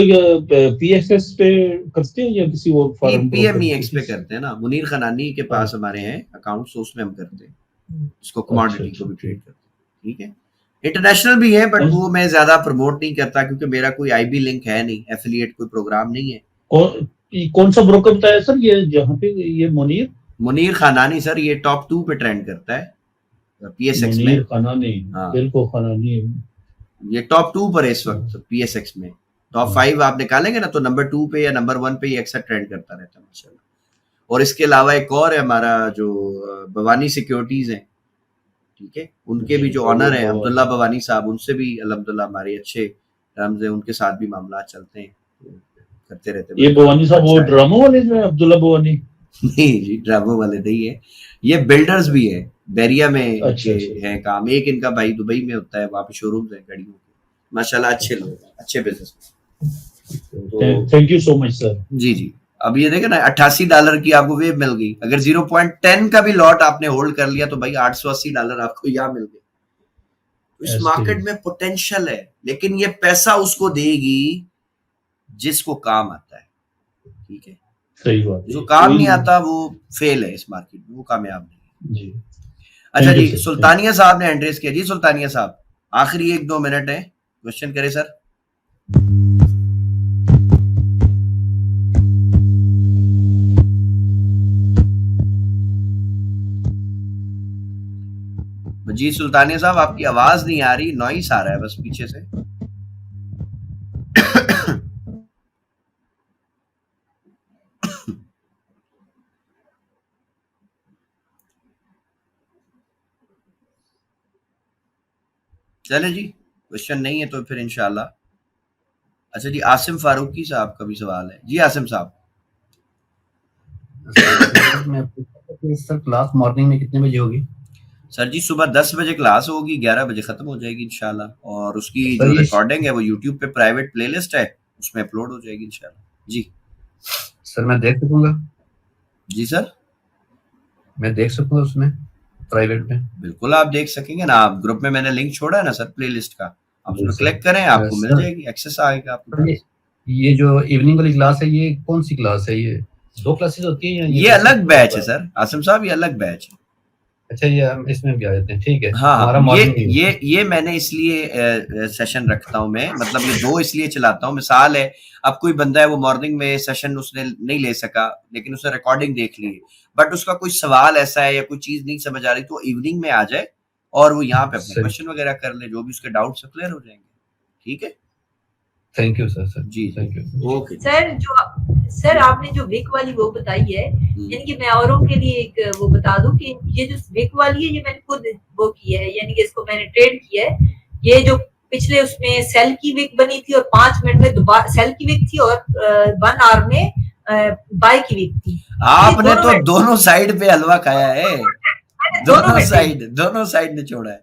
Speaker 8: PXS पे करते हैं या किसी और फॉर्म
Speaker 3: PMEX पे करते हैं ना, मुनीर खनानी के पास हमारे हैं अकाउंट्स, उसमें हम करते हैं, इसको कमोडिटी को भी ट्रेड करते हैं, ठीक है। इंटरनेशनल भी है बट वो मैं ज्यादा प्रमोट नहीं करता क्योंकि मेरा कोई IB लिंक है नहीं, एफिलिएट कोई प्रोग्राम नहीं है।
Speaker 8: कौन सा ब्रोकर बताया सर ये जहाँ पे ये मुनीर
Speaker 3: खनानी सर, ये टॉप 2 पे ट्रेंड करता है PSX में।
Speaker 8: मुनीर खनानी, बिल्कुल खनानी,
Speaker 3: ये टॉप 2 पर है इस वक्त PSX में। टॉप 5 आप निकालेंगे ना तो नंबर 2 पे या नंबर 1 पे ये अक्सर ट्रेंड करता रहता है माशाल्लाह। और इसके अलावा एक और है हमारा जो भवानी सिक्योरिटीज है, ठीक है, उनके भी जो ऑनर है अब्दुल्ला भवानी साहब, उनसे भी अल्हम्दुलिल्लाह हमारे अच्छे टर्म्स है, उनके साथ भी मामला चलते हैं, करते रहते हैं।
Speaker 8: ये भवानी साहब वो ड्रामो वाले जो अब्दुल्ला भवानी?
Speaker 3: नहीं जी, ड्रामो वाले नहीं है, ये बिल्डर्स भी है, बैरिया में है काम। एक इनका भाई दुबई में होता है, वहाँ पे शोरूम्स है गाड़ियों के, माशाल्लाह अच्छे लोग, अच्छे business.
Speaker 8: Thank you so much sir.
Speaker 3: जी जी। अब ये देखे ना $88 की आपको वेव मिल गई, अगर 0.10 का भी लॉट आपने होल्ड कर लिया तो भाई $880 आपको यहाँ मिल गए। इस मार्केट में पोटेंशियल है, लेकिन ये पैसा उसको देगी जिसको काम आता है, ठीक है।
Speaker 8: सही बात।
Speaker 3: जो काम नहीं आता वो फेल है इस मार्केट में, वो कामयाब नहीं है। जी। अच्छा जी, सुल्तानिया साहब ने एंड्रेस किया। जी सुल्तानिया साहब, आखिरी 1-2 मिनट है, क्वेश्चन करें सर। जी सुल्तानिया साहब, आपकी आवाज नहीं आ रही, नॉइस आ रहा है बस पीछे से। चले जी, क्वेश्चन नहीं है तो फिर इंशाल्लाह। अच्छा जी, आसिम फारूकी साहब का भी सवाल है। जी आसिम साहब।
Speaker 9: सर क्लास मॉर्निंग में कितने बजे होगी?
Speaker 3: सर जी सुबह 10 बजे क्लास होगी, 11 बजे खत्म हो जाएगी इंशाल्लाह, और उसकी जो रिकॉर्डिंग है वो यूट्यूब पे प्राइवेट प्लेलिस्ट है, उसमें अपलोड हो जाएगी इंशाल्लाह। जी
Speaker 9: सर, मैं देख सकूंगा?
Speaker 3: जी सर,
Speaker 9: मैं देख सकूंगा उसमें प्राइवेट में?
Speaker 3: बिल्कुल आप देख सकेंगे ना, आप ग्रुप में मैंने लिंक छोड़ा है ना सर प्लेलिस्ट का, आप उसमें क्लिक करें, आपको मिल जाएगी, एक्सेस आएगा आपको।
Speaker 9: ये जो इवनिंग वाली क्लास है, ये कौन सी क्लास है? ये 2 क्लासेस होती हैं?
Speaker 3: ये अलग बैच है सर आसिम साहब, ये अलग बैच है।
Speaker 9: अच्छा, ये हम इसमें भी आ जाते हैं, ठीक है।
Speaker 3: हाँ, ये मैंने इसलिए सेशन रखता हूँ मैं, मतलब ये 2 इसलिए चलाता हूँ। मिसाल है, अब कोई बंदा है वो मॉर्निंग में सेशन उसने नहीं ले सका, लेकिन उसने रिकॉर्डिंग देख ली, बट उसका कोई सवाल ऐसा है या कोई चीज नहीं समझ आ रही, तो इवनिंग में आ जाए और वो यहाँ पे अपने क्वेश्चन वगैरह कर ले, जो भी उसके डाउट्स क्लियर हो जाएंगे, ठीक है।
Speaker 9: Thank you sir.
Speaker 3: जी
Speaker 9: थैंक यू।
Speaker 3: ओके
Speaker 5: सर आपने जो विक वाली वो बताई है, यानी कि मैं औरों के लिए एक वो बता दूं कि ये जो विक वाली है ये मैंने खुद वो की है, यानी कि इसको मैंने ट्रेड किया है। ये जो पिछले उसमें सेल की विक बनी थी और 5 मिनट में दोबारा सेल की विक थी और 1 आवर में बाय की विक थी।
Speaker 3: आपने तो दोनों साइड पे हलवा खाया है, दोनों साइड ने छोड़ा है।